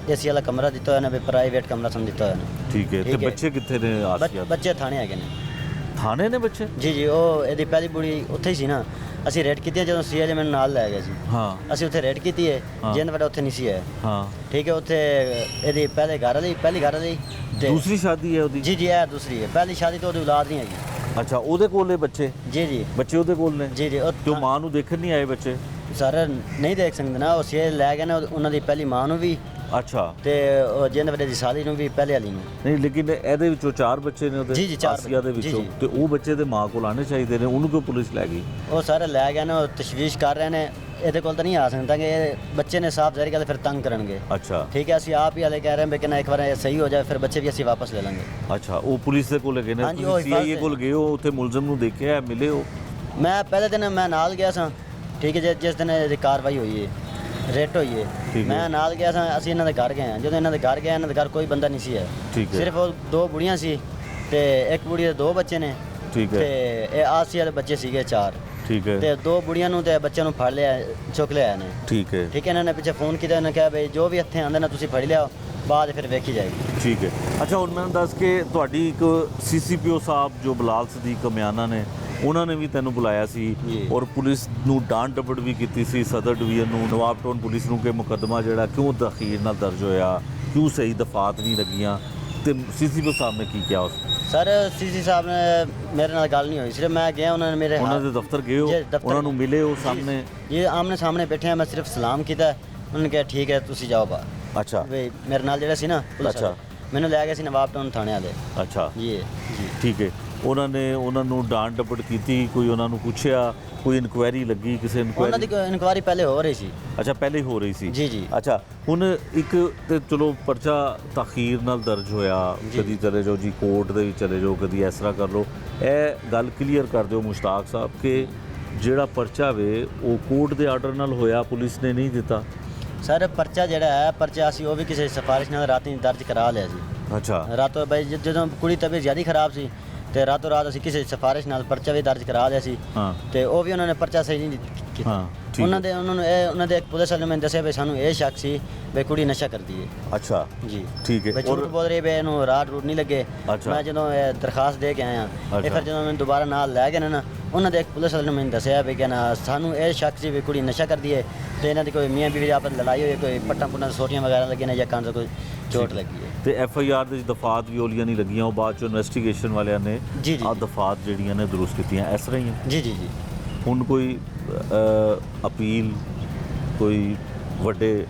AC ਵਾਲਾ ਕਮਰਾ ਦਿੱਤਾ ਹੋਇਆ ਨੇ, ਵੀ ਪ੍ਰਾਈਵੇਟ ਕਮਰਾ ਸਮਝ ਦਿੱਤਾ ਹੋਇਆ ਨੇ। ਠੀਕ ਹੈ। ਤੇ ਬੱਚੇ ਕਿੱਥੇ ਨੇ ਆਸੀਆ? ਬੱਚੇ ਥਾਣੇ ਹੈਗੇ ਨੇ। ਥਾਣੇ ਨੇ ਬੱਚੇ? ਜੀ ਜੀ ਉਹ ਇਹਦੀ ਪਹਿਲੀ ਬੁੜੀ ਉੱਥੇ ਹੀ ਸੀ ਨਾ, ਅਸੀਂ ਰੇਡ ਕੀਤੀ ਜਦੋਂ CIA ਮੈਨੂੰ ਨਾਲ ਲੈ ਗਿਆ ਸੀ। ਹਾਂ। ਅਸੀਂ ਉੱਥੇ ਰੇਡ ਕੀਤੀ ਹੈ, ਜਿੰਨ ਵੱਡਾ ਉੱਥੇ ਨਹੀਂ ਸੀ ਹੈ। ਹਾਂ। ਠੀਕ ਹੈ। ਉੱਥੇ ਇਹਦੀ ਪਹਿਲੀ ਘਰ ਵਾਲੀ ਦੂਸਰੀ ਸ਼ਾਦੀ ਹੈ ਉਹਦੀ? ਜੀ ਇਹ ਦੂਸਰੀ ਹੈ, ਪਹਿਲੀ ਸ਼ਾਦੀ ਤੋਂ ਉਹਦੀ ਔਲਾਦ ਨਹੀਂ ਹੈਗੀ। ਅੱਛਾ, ਉਹਦੇ ਕੋਲ ਬੱਚੇ? ਜੀ ਬੱਚੇ ਉਹਦੇ ਕੋਲ ਨੇ? ਜੀ ਤੇ ਮਾਂ ਨੂੰ ਦੇਖਣ ਨਹੀਂ ਆਏ ਬੱਚੇ? ਸਰ ਨਹੀਂ ਦੇਖ ਸਕਦੇ ਨਾ, ਉਹ CIA ਲੈ ਗਏ ਨੇ ਉਹਨਾਂ ਦੀ ਪਹਿਲੀ ਮਾਂ ਨੂੰ ਵੀ ਅੱਛਾ ਤੇ ਉਹ ਜਿੰਦ ਵੱਡੇ ਦੀ ਸਾਲੀ ਨੂੰ ਵੀ ਪਹਿਲੇ ਵਾਲੀ ਨੂੰ। ਨਹੀਂ ਲੇਕਿਨ ਇਹਦੇ ਵਿੱਚੋਂ 4 ਬੱਚੇ ਨੇ ਉਹਦੇ ਜੀ, 4 ਆਸੀਆ ਦੇ ਬੱਚੇ। ਜੀ, ਵਿੱਚੋਂ, ਜੀ। ਤੇ ਉਹ ਬੱਚੇ ਦੇ ਮਾਂ ਕੋਲ ਆਉਣੇ ਚਾਹੀਦੇ ਨੇ, ਉਹਨੂੰ ਕਿਉਂ ਪੁਲਿਸ ਲੈ ਗਈ? ਉਹ ਸਾਰੇ ਲੈ ਗਏ ਨੇ, ਉਹ ਤਸ਼ਵੀਸ਼ ਕਰ ਰਹੇ ਨੇ, ਇਹਦੇ ਕੋਲ ਤਾਂ ਨਹੀਂ ਆ ਸਕਦਾ ਕਿ ਇਹ ਬੱਚੇ ਨੇ ਸਾਫ ਜ਼ਾਹਿਰ ਗੱਲ ਫਿਰ ਤੰਗ ਕਰਨਗੇ। ਅੱਛਾ ਠੀਕ ਹੈ, ਅਸੀਂ ਆਪ ਹੀ ਹਲੇ ਕਹਿ ਰਹੇ ਹਾਂ ਕਿ ਨਾ ਇੱਕ ਵਾਰ ਇਹ ਸਹੀ ਹੋ ਜਾਏ ਫਿਰ ਬੱਚੇ ਵੀ ਅਸੀਂ ਵਾਪਸ ਲੈ ਲਾਂਗੇ। ਅੱਛਾ, ਉਹ ਪੁਲਿਸ ਦੇ ਕੋਲ ਗਏ ਨੇ, ਹਾਂਜੀ, ਤੁਸੀਂ ਉਹ ਸੀਆਈਏ ਹਿਫਾਜ਼ਤ ਕੋਲ ਗਏ ਹੋ, ਉੱਥੇ ਮੁਲਜ਼ਮ ਨੂੰ ਦੇਖਿਆ, ਮਿਲੇ ਹੋ? ਮੈਂ ਪਹਿਲੇ ਦਿਨ ਮੈਂ ਨਾਲ ਗਿਆ ਸਾਂ। ਠੀਕ ਹੈ, ਜਿਸ ਦਿਨ ਇਹਦੀ ਕਾਰਵਾਈ ਹੋਈ ਹੈ, ਰੇਟ ਹੋਈ ਠੀਕ ਹੈ, ਹੈ। ਮੈਂ ਨਾਲ ਗਿਆ ਸਾਂ। ਅਸੀਂ ਇਹਨਾਂ ਦੇ ਘਰ ਗਏ ਹਾਂ। ਜਦੋਂ ਇਹਨਾਂ ਦੇ ਘਰ ਗਏ, ਇਹਨਾਂ ਦੇ ਘਰ ਕੋਈ ਬੰਦਾ ਨਹੀਂ ਸੀ ਹੈ, ਠੀਕ ਹੈ ਸਿਰਫ ਉਹ 2 ਬੁੜੀਆਂ ਸੀ ਤੇ ਇੱਕ ਬੁੜੀ ਦੇ 2 ਬੱਚੇ ਨੇ ਠੀਕ ਤੇ ਹੈ ਇਹ ਆਸੀਆ ਦੇ ਬੱਚੇ ਸੀਗੇ 4 ਠੀਕ ਹੈ ਤੇ 2 ਬੁੜੀਆਂ ਨੂੰ ਤੇ ਬੱਚਿਆਂ ਨੂੰ ਫੜ ਲਿਆ, ਚੁੱਕ ਲਿਆ ਨੇ। ਠੀਕ ਹੈ ਠੀਕ ਹੈ, ਇਹਨਾਂ ਨੇ ਪਿੱਛੇ ਫੋਨ ਕੀਤਾ, ਇਹਨਾਂ ਕਿਹਾ ਬਈ ਜੋ ਵੀ ਇੱਥੇ ਆਉਂਦੇ ਨਾ ਤੁਸੀਂ ਫੜ ਲਿਆਓ, ਬਾਅਦ ਫਿਰ ਵੇਖੀ ਜਾਏਗੀ। ਠੀਕ ਹੈ। ਅੱਛਾ, ਹੁਣ ਮੈਨੂੰ ਦੱਸ ਕੇ ਤੁਹਾਡੀ ਇੱਕ ਸੀਸੀਪੀਓ ਸਾਹਿਬ ਜੋ ਬਲਾਲ ਸਦੀਕ ਕਮਿਆਨਾ ਨੇ, ਉਹਨਾਂ ਨੇ ਵੀ ਤੈਨੂੰ ਬੁਲਾਇਆ ਸੀ ਜੀ। ਔਰ ਪੁਲਿਸ ਨੂੰ ਡਾਂਟ ਡਪਟ ਵੀ ਕੀਤੀ ਸੀ, ਸਦਰ ਡਿਵੀਜ਼ਨ ਨੂੰ, ਨਵਾਬ ਟਾਊਨ ਪੁਲਿਸ ਨੂੰ, ਕਿ ਮੁਕੱਦਮਾ ਜਿਹੜਾ ਕਿਉਂ ਤਖੀਰ ਨਾਲ ਦਰਜ ਹੋਇਆ, ਕਿਉਂ ਸਹੀ ਦਫਾਤ ਨਹੀਂ ਲੱਗੀਆਂ, ਤੇ ਸੀਸੀਪੀਓ ਸਾਹਿਬ ਨੇ ਕੀ ਕਿਹਾ? ਸਰ ਸੀਸੀ ਸਾਹਿਬ ਨੇ ਮੇਰੇ ਨਾਲ ਗੱਲ ਨਹੀਂ ਹੋਈ, ਸਿਰਫ ਮੈਂ ਗਿਆ, ਉਹਨਾਂ ਨੇ ਮੇਰੇ ਉਹਨਾਂ ਦੇ ਦਫ਼ਤਰ ਗਏ ਹੋ, ਜੀ, ਦਫ਼ਤਰ ਉਹਨਾਂ ਨੂੰ ਮਿਲੇ ਹੋ ਸਾਹਮਣੇ? ਇਹ ਆਮਨੇ ਸਾਹਮਣੇ ਬੈਠੇ ਆ, ਮੈਂ ਸਿਰਫ ਸਲਾਮ ਕੀਤਾ, ਉਹਨਾਂ ਨੇ ਕਿਹਾ ਠੀਕ ਹੈ ਤੁਸੀਂ ਜਾਓ ਬਾਹਰ। ਅੱਛਾ ਵੀ ਮੇਰੇ ਨਾਲ ਜਿਹੜਾ ਸੀ ਨਾ ਪੁਲਿਸ ਅੱਛਾ। ਵਾਲੇ, ਮੈਨੂੰ ਲੈ ਗਏ ਸੀ ਨਵਾਬ ਟਾਊਨ ਥਾਣੇ ਵਾਲੇ। ਅੱਛਾ ਜੀ ਜੀ ਠੀਕ ਹੈ। ਉਹਨਾਂ ਨੇ ਉਹਨਾਂ ਨੂੰ ਡਾਂਟ ਡਪਟ ਕੀਤੀ, ਕੋਈ ਉਹਨਾਂ ਨੂੰ ਪੁੱਛਿਆ, ਕੋਈ ਇਨਕੁਆਇਰੀ ਲੱਗੀ, ਕਿਸੇ ਉਹਨਾਂ ਦੀ ਇਨਕੁਆਇਰੀ? ਇਨਕੁਆਇਰੀ ਪਹਿਲੇ ਹੋ ਰਹੀ ਸੀ। ਅੱਛਾ, ਪਹਿਲੇ ਹੀ ਹੋ ਰਹੀ ਸੀ। ਜੀ, ਜੀ। ਅੱਛਾ, ਹੁਣ ਇੱਕ ਤੇ ਚਲੋ ਪਰਚਾ ਤਖੀਰ ਨਾਲ ਦਰਜ ਹੋਇਆ, ਜੀ। ਕਦੀ ਚਲੇ ਜਾਓ ਜੀ ਕੋਰਟ ਦੇ ਵਿੱਚ ਚਲੇ ਜਾਓ, ਕਦੀ ਇਸ ਤਰ੍ਹਾਂ ਕਰ ਲਓ। ਇਹ ਗੱਲ ਕਲੀਅਰ ਕਰ ਦਿਓ ਮੁਸ਼ਤਾਕ ਸਾਹਿਬ ਕਿ ਜਿਹੜਾ ਪਰਚਾ ਵੇ ਉਹ ਕੋਰਟ ਦੇ ਆਰਡਰ ਨਾਲ ਹੋਇਆ, ਪੁਲਿਸ ਨੇ ਨਹੀਂ ਦਿੱਤਾ? ਸਰ ਪਰਚਾ ਜਿਹੜਾ ਹੈ, ਪਰਚਾ ਅਸੀਂ ਉਹ ਵੀ ਕਿਸੇ ਸਿਫਾਰਿਸ਼ ਨਾਲ ਰਾਤੀ ਦਰਜ ਕਰਾ ਲਿਆ ਸੀ। ਅੱਛਾ ਰਾਤੋਂ ਬਈ ਜਦੋਂ ਕੁੜੀ ਤਬੀਅਤ ਜ਼ਿਆਦਾ ਖਰਾਬ ਸੀ ਤੇ ਰਾਤੋਂ ਰਾਤ ਅਸੀਂ ਕਿਸੇ ਸਿਫਾਰਿਸ਼ ਨਾਲ ਪਰਚਾ ਵੀ ਦਰਜ ਕਰਾ ਲਿਆ ਸੀ, ਹਾਂ ਤੇ ਉਹ ਵੀ ਉਹਨਾਂ ਨੇ ਪਰਚਾ ਸਹੀ ਨਹੀਂ ਕੀਤਾ। ਹਾਂ ਠੀਕ ਉਹਨਾਂ ਹੈ। ਦੇ ਉਹਨਾਂ ਦੇ ਇੱਕ ਪੁਲਿਸ ਵਾਲੇ ਨੇ ਮੈਨੂੰ ਦੱਸਿਆ ਵੀ ਸਾਨੂੰ ਇਹ ਸ਼ੱਕ ਸੀ ਵੀ ਕੁੜੀ ਨਸ਼ਾ ਕਰਦੀ ਹੈ। ਅੱਛਾ ਜੀ ਠੀਕ ਹੈ। ਵੀ ਝੂਠ ਬੋਲ ਰਹੀ ਵੀ ਇਹਨੂੰ ਰਾਤ ਰੂਟ ਨਹੀਂ ਲੱਗੇ। ਅੱਛਾ। ਮੈਂ ਜਦੋਂ ਇਹ ਦਰਖਾਸਤ ਦੇ ਕੇ ਆਇਆ, ਇਹ ਅੱਛਾ। ਫਿਰ ਜਦੋਂ ਮੈਨੂੰ ਦੁਬਾਰਾ ਨਾਲ ਲੈ ਗਏ ਨਾ, ਉਹਨਾਂ ਦੇ ਇੱਕ ਪੁਲਿਸ ਵਾਲੇ ਨੇ ਮੈਨੂੰ ਦੱਸਿਆ ਵੀ ਕਿ ਨਾ ਸਾਨੂੰ ਇਹ ਸ਼ੱਕ ਸੀ ਵੀ ਕੁੜੀ ਨਸ਼ਾ ਕਰਦੀ ਹੈ ਤੇ ਇਹਨਾਂ ਦੀ ਕੋਈ ਮੀਆਂ ਬੀਵੀ ਆਪਸ ਲੜਾਈ ਹੋਈ, ਕੋਈ ਪੱਟਾਂ ਪੁੱਟਾਂ ਸੋਟੀਆਂ ਵਗੈਰਾ ਲੱਗੀਆਂ ਨੇ ਜਾਂ ਕੰਨ ਤੋਂ ਕੋਈ ਚੋਟ ਲੱਗੀ ਹੈ। ਤੇ ਐਫ ਆਈ ਆਰ ਦੇ ਵਿੱਚ ਦਫਾਤ ਵੀ ਉਹਲੀਆਂ ਨਹੀਂ ਲੱਗੀਆਂ, ਉਹ ਬਾਅਦ ਚੋਂ ਇਨਵੈਸਟੀਗੇਸ਼ਨ ਵਾਲਿਆਂ ਨੇ ਜੀ, ਜੀ। ਆਹ ਦਫਾਤ ਜਿਹੜੀਆਂ ਨੇ ਦਰੁਸਤ ਕੀਤੀਆਂ, ਇਸ ਤਰ੍ਹਾਂ ਹੀ ਹੈ। ਜੀ ਜੀ ਜੀ ਹੁਣ ਕੋਈ ਅਪੀਲ ਕੋਈ ਵੱਡੇ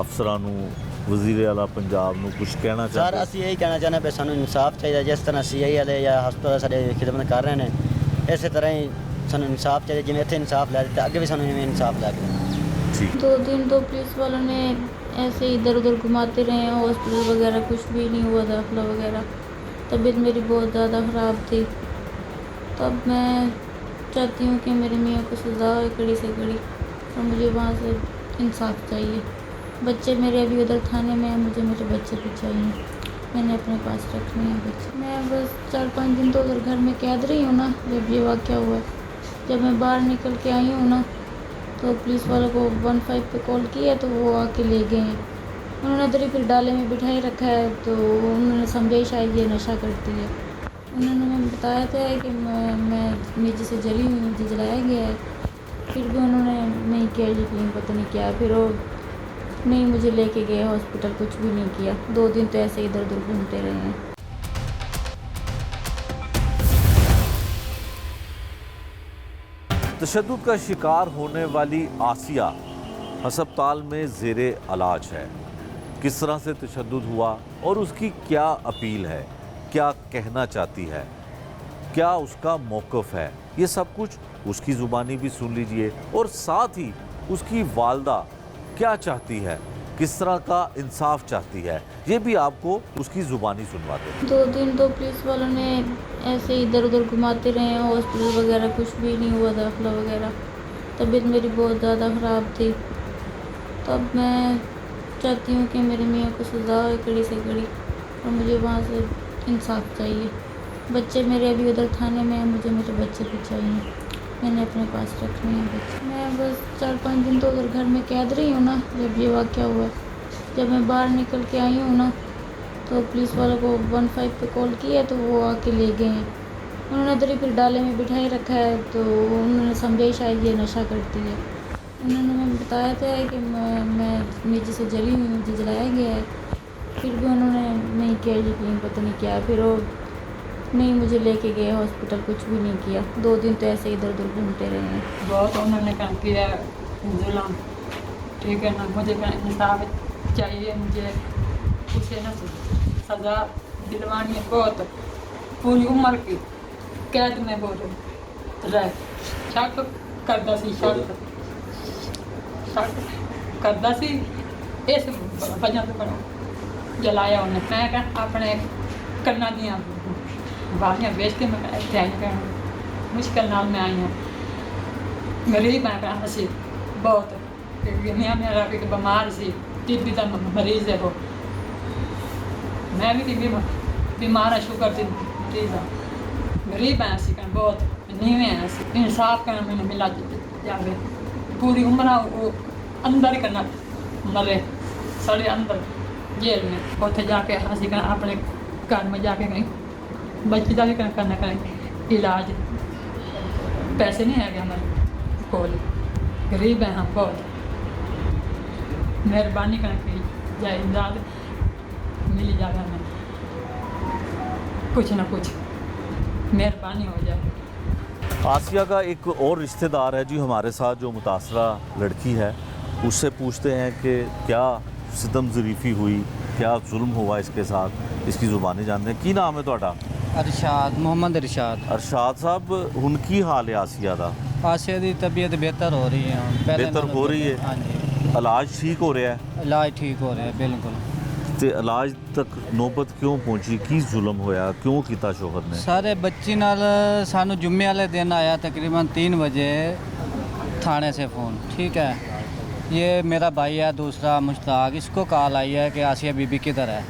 ਅਫਸਰਾਂ ਨੂੰ, ਵਜ਼ੀਰ ਆਲਾ ਪੰਜਾਬ ਨੂੰ ਕੁਝ ਕਹਿਣਾ ਸਰ ਚਾਹੁੰਦੇ? ਅਸੀਂ ਇਹੀ ਕਹਿਣਾ ਚਾਹੁੰਦੇ ਵੀ ਸਾਨੂੰ ਇਨਸਾਫ ਚਾਹੀਦਾ, ਜਿਸ ਤਰ੍ਹਾਂ CI ਵਾਲੇ ਜਾਂ ਹਸਪਤਾਲ ਸਾਡੇ ਖਿਦਮਤ ਕਰ ਰਹੇ ਨੇ, ਇਸੇ ਤਰ੍ਹਾਂ ਹੀ ਸਾਨੂੰ ਇਨਸਾਫ ਚਾਹੀਦਾ। ਜਿਵੇਂ ਇੱਥੇ ਇਨਸਾਫ ਲੈ ਦਿੱਤਾ, ਅੱਗੇ ਵੀ ਸਾਨੂੰ ਇਵੇਂ ਇਨਸਾफ ਲੈ ਕੇ ਦੇਣਾ। ठीक 2 दिन तो पुलिस वालों ने ऐसे इधर उधर घुमाते रहे हैं, हॉस्पिटल वगैरह कुछ भी नहीं हुआ, दाखिला वगैरह। तबीयत मेरी बहुत ज़्यादा ख़राब थी, तब मैं चाहती हूँ कि मेरे मियाँ को सज़ा हो कड़ी से कड़ी, और मुझे वहाँ से इंसाफ चाहिए। बच्चे मेरे अभी उधर थाने में हैं, मुझे मेरे बच्चे भी चाहिए, मैंने अपने पास रखने हैं बच्चे। मैं बस 4-5 दिन तो उधर घर में कैद रही हूँ ना, जब ये वाक़या हुआ। जब मैं बाहर निकल के आई हूँ ना, तो पुलिस वालों को 15 पे कॉल किया तो वो आके ले गए हैं। उन्होंने इधर ही फिर डाले में बिठाई रखा है, तो उन्होंने समझा ही शायद ये नशा करती है। उन्होंने मैं बताया था कि मैं नीचे से जली हुई, मुझे जलाया गया है, फिर भी उन्होंने नहीं किया यकीन, पता नहीं क्या। फिर वो नहीं मुझे लेके गए हॉस्पिटल, कुछ भी नहीं किया। 2 दिन तो ऐसे इधर उधर घूमते रहे हैं। तशद्दुद का शिकार होने वाली आसिया अस्पताल में ज़ेरे इलाज है। किस तरह से तशद्दुद हुआ और उसकी क्या अपील है, क्या कहना चाहती है, क्या उसका मौक़िफ़ है, ये सब कुछ उसकी ज़ुबानी भी सुन लीजिए, और साथ ही उसकी वालदा क्या चाहती है, किस तरह का इंसाफ चाहती है, ये भी आपको उसकी ज़ुबानी सुनवाते हैं। 2 दिन तो पुलिस वालों ने ऐसे इधर उधर घुमाते रहे हैं, हॉस्पिटल वगैरह कुछ भी नहीं हुआ, दाखिला वगैरह। तबीयत मेरी बहुत ज़्यादा ख़राब थी, तब मैं चाहती हूँ कि मेरे मियाँ को सज़ा हो कड़ी से कड़ी, और मुझे वहाँ से इंसाफ चाहिए। बच्चे मेरे अभी उधर थाने में हैं, मुझे मेरे बच्चे भी चाहिए, मैंने अपने पास रखने हैं बच्चे। मैं बस 4-5 दिन तो उधर घर में कैद रही हूँ ना, जब ये वाक़या हुआ। जब मैं बाहर निकल के आई हूँ ना, तो पुलिस वालों को 15 पे कॉल किया तो वो आके ले गए हैं। उन्होंने इधर ही फिर डाले में बिठाई रखा है, तो उन्होंने समझा ही शायद ये नशा करती है। उन्होंने मैं बताया था कि मैं नीचे से जली हुई, मुझे जलाया गया है, फिर भी उन्होंने नहीं किया यकीन, पता नहीं क्या। फिर वो नहीं मुझे लेके गए हॉस्पिटल, कुछ भी नहीं किया। 2 दिन तो ऐसे इधर उधर घूमते रहे हैं। बहुत उन्होंने काम किया जुल्म, ठीक है ना, मुझे इंसाफ चाहिए मुझे, उसे ना सज़ा दिलवानी है बहुत, पूरी उम्र की कैद में वो रह। शक करदा सी, शक करदा सी, इस वजह तो बड़ा जलाया उन्हें। मैं कहा अपने कन्ना दियाँ बालियाँ बेच के मैं इतने आई कह मुश्किल नाल मैं आई हूँ, गरीब मैं कहा असी बहुत, मेरा भी बीमार सी, टीबी का मरीज है वो, मैं भी बीमार है, शुगर की मरीज है, गरीब हैं असी कह बहुत नीवे हैं असी। इंसाफ करना मैंने मिला जाए, पूरी उम्र वो अंदर ही करना मरे साढ़े अंदर जेल में, उत्थे जाके असी कह अपने घर में जाके कहीं बच्ची का भी करना करें इलाज, पैसे नहीं है हमारे कोल, गरीब हैं हम बहुत, मेहरबानी करके जाए इमदाद मिली जाएगा, हमें कुछ ना कुछ मेहरबानी हो जाए। आसिया का एक और रिश्तेदार है जी हमारे साथ, जो मुतासरा लड़की है, उससे पूछते हैं कि क्या सितम ज़रीफ़ी हुई, क्या जुल्म हुआ इसके साथ, इसकी ज़ुबानी जानते हैं। की नाम है ਤੁਹਾਡਾ? अरशाद, मोहम्मद अरशाद। अरशाद साहब, ਹੁਣ ਕੀ ਹਾਲ ਹੈ ਆसिया ਦਾ? आसिया की तबीयत बेहतर हो रही है, बेहतर हो रही है? हाँ जी, इलाज ठीक हो रहा है? इलाज ठीक हो रहा है बिल्कुल। ਤੇ ਇਲਾਜ ਤੱਕ ਨੌਬਤ ਕਿਉਂ ਪਹੁੰਚੀ, ਕੀ ਜ਼ੁਲਮ ਹੋਇਆ, ਕਿਉਂ ਕੀਤਾ ਸ਼ੋਹਰ ਨੇ? सारे बच्ची नाल सानू जुम्मे वाले दिन आया तकरीबन 3 बजे थाने से फ़ोन, ठीक है। ये मेरा भाई है दूसरा मुश्ताक, इसको कॉल आई है कि आसिया बीबी किधर है।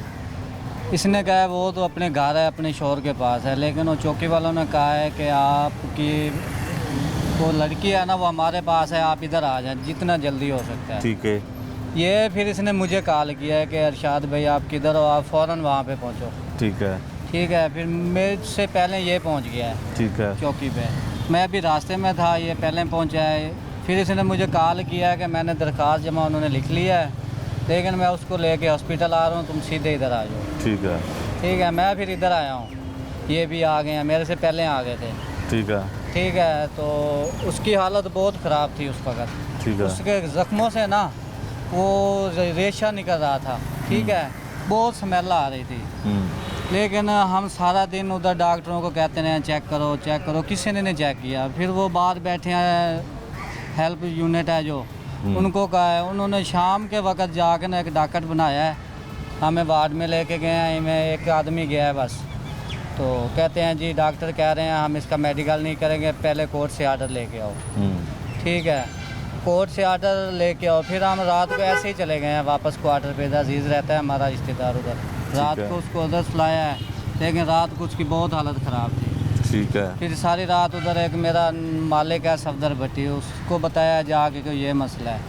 इसने कहा वो तो अपने घर है, अपने शोहर के पास है, लेकिन वो चौकी वालों ने कहा है कि आपकी वो लड़की है ना, वो हमारे पास है, आप इधर आ जाएं जितना जल्दी हो सकता है। ठीक है। ये फिर इसने मुझे कॉल किया है कि अरशाद भाई आप किधर हो, आप फ़ौरन वहाँ पे पहुँचो। ठीक है। ठीक है, फिर मेरे से पहले ये पहुँच गया है ठीक है। चौकी पे, मैं अभी रास्ते में था, ये पहले पहुँचा है। फिर इसने मुझे कॉल किया कि मैंने दरख्वास्त जमा उन्होंने लिख लिया है, लेकिन मैं उसको लेके हॉस्पिटल आ रहा हूँ, तुम सीधे इधर आ जाओ। ठीक है। ठीक है, मैं फिर इधर आया हूँ, ये भी आ गए हैं, मेरे से पहले आ गए थे। ठीक है। ठीक है, तो उसकी हालत बहुत ख़राब थी उस वक्त। ठीक है। उसके ज़ख्मों से ना वो रेशा निकल रहा था, ठीक है, बहुत स्मेल आ रही थी। लेकिन हम सारा दिन उधर डॉक्टरों को कहते रहे चेक करो चेक करो, किसी ने नहीं चेक किया। फिर वो बाहर बैठे हैं, हेल्प यूनिट है जो, उनको कहा है, उन्होंने शाम के वक्त जाकर ना एक डॉक्टर बनाया है, हमें वार्ड में लेके गए हैं, मैं एक आदमी गया है बस, तो कहते हैं जी डॉक्टर कह रहे हैं हम इसका मेडिकल नहीं करेंगे, पहले कोर्ट से आर्डर लेके आओ। ठीक है, कोर्ट से आर्डर लेके आओ। फिर हम रात को ऐसे ही चले गए हैं वापस क्वार्टर पे, अजीज़ रहता है हमारा रिश्तेदार उधर, रात को उसको उधर सुलाया है, लेकिन रात को उसकी बहुत हालत ख़राब थी। ठीक है। फिर सारी रात उधर एक मेरा मालिक है सफदर भट्टी, उसको बताया जाके कि ये मसला है।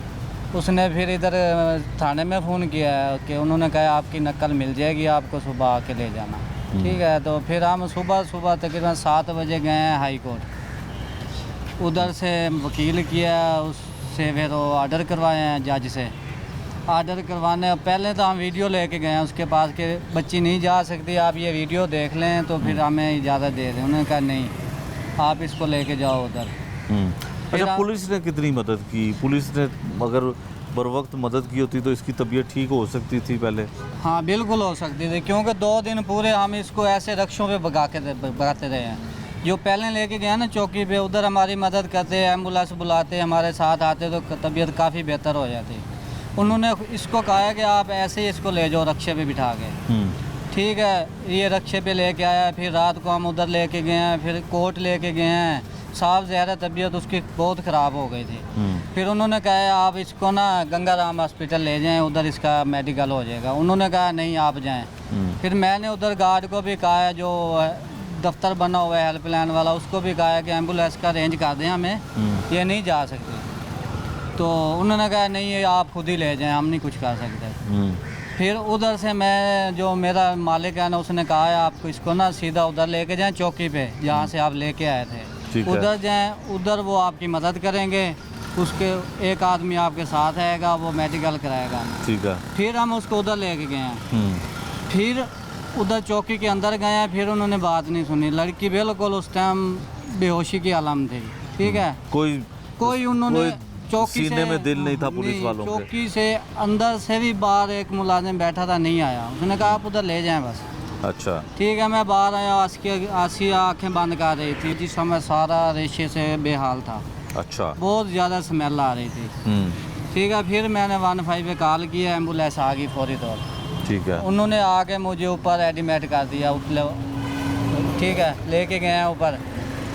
उसने फिर इधर थाने में फ़ोन किया है कि उन्होंने कहा आपकी नकल मिल जाएगी, आपको सुबह आके ले जाना। ठीक है, तो फिर हम सुबह तकरीबन 7 बजे गए हैं हाई कोर्ट, उधर से वकील किया, उससे फिर वो आर्डर करवाए हैं जज से। आर्डर करवाने पहले तो हम वीडियो लेके गए हैं उसके पास कि बच्ची नहीं जा सकती, आप ये वीडियो देख लें तो फिर हमें इजाज़त दे दें। उन्होंने कहा नहीं, आप इसको लेके जाओ उधर। अच्छा, पुलिस ने कितनी मदद की? पुलिस ने अगर बर वक्त मदद की होती तो इसकी तबीयत ठीक हो सकती थी पहले? हाँ बिल्कुल हो सकती थी, क्योंकि 2 दिन पूरे हम इसको ऐसे रक्षों पे भगाते रहे हैं। जो पहले लेके गए ना चौकी पे, उधर हमारी मदद करते, एम्बुलेंस बुलाते, हमारे साथ आते तो तबीयत काफ़ी बेहतर हो जाती। उन्होंने इसको कहा है कि आप ऐसे ही इसको ले जाओ रक्षे पे बिठा के। ठीक है, ये रक्षे पे लेके आया, फिर रात को हम उधर लेके गए हैं, फिर कोर्ट लेके गए हैं, साफ ज़्यादा तबीयत उसकी बहुत ख़राब हो गई थी। फिर उन्होंने कहा आप इसको ना गंगाराम हॉस्पिटल ले जाएं, उधर इसका मेडिकल हो जाएगा। उन्होंने कहा नहीं आप जाएं। फिर मैंने उधर गार्ड को भी कहा है, जो दफ्तर बना हुआ है हेल्पलाइन वाला, उसको भी कहा है कि एम्बुलेंस का अरेंज कर दें हमें, ये नहीं जा सकती। तो उन्होंने कहा नहीं ये आप खुद ही ले जाएं, हम नहीं कुछ कर सकते। फिर उधर से मैं, जो मेरा मालिक है ना, उसने कहा है आपको इसको ना सीधा उधर लेके जाएं चौकी पे जहाँ से आप लेके आए थे, उधर जाएं, उधर वो आपकी मदद करेंगे, उसके एक आदमी आपके साथ आएगा, वो मेडिकल कराएगा। ठीक है। फिर हम उसको उधर लेके गए हैं, फिर उधर चौकी के अंदर गए हैं, फिर उन्होंने बात नहीं सुनी। लड़की बिल्कुल उस टाइम बेहोशी की आलम थी। ठीक है, कोई उन्होंने चौकी सीने में दिल नहीं था पुलिस नहीं, वालों के। चौकी से अंदर से भी बाहर एक मुलाजिम बैठा था, नहीं आया। उसने कहा आप उधर ले जाएं बस। अच्छा ठीक है, मैं बाहर आया, आसिया आंखें बंद कर रही थी, जिस समय सारा रेशे से बेहाल था, अच्छा। बहुत ज़्यादा स्मेल आ रही थी। ठीक है, फिर मैंने 15 पे कॉल किया, एम्बुलेंस आ गई फौरी तौर पर। ठीक है। उन्होंने आके मुझे ऊपर एडमिट कर दिया, ठीक है, लेके गए ऊपर।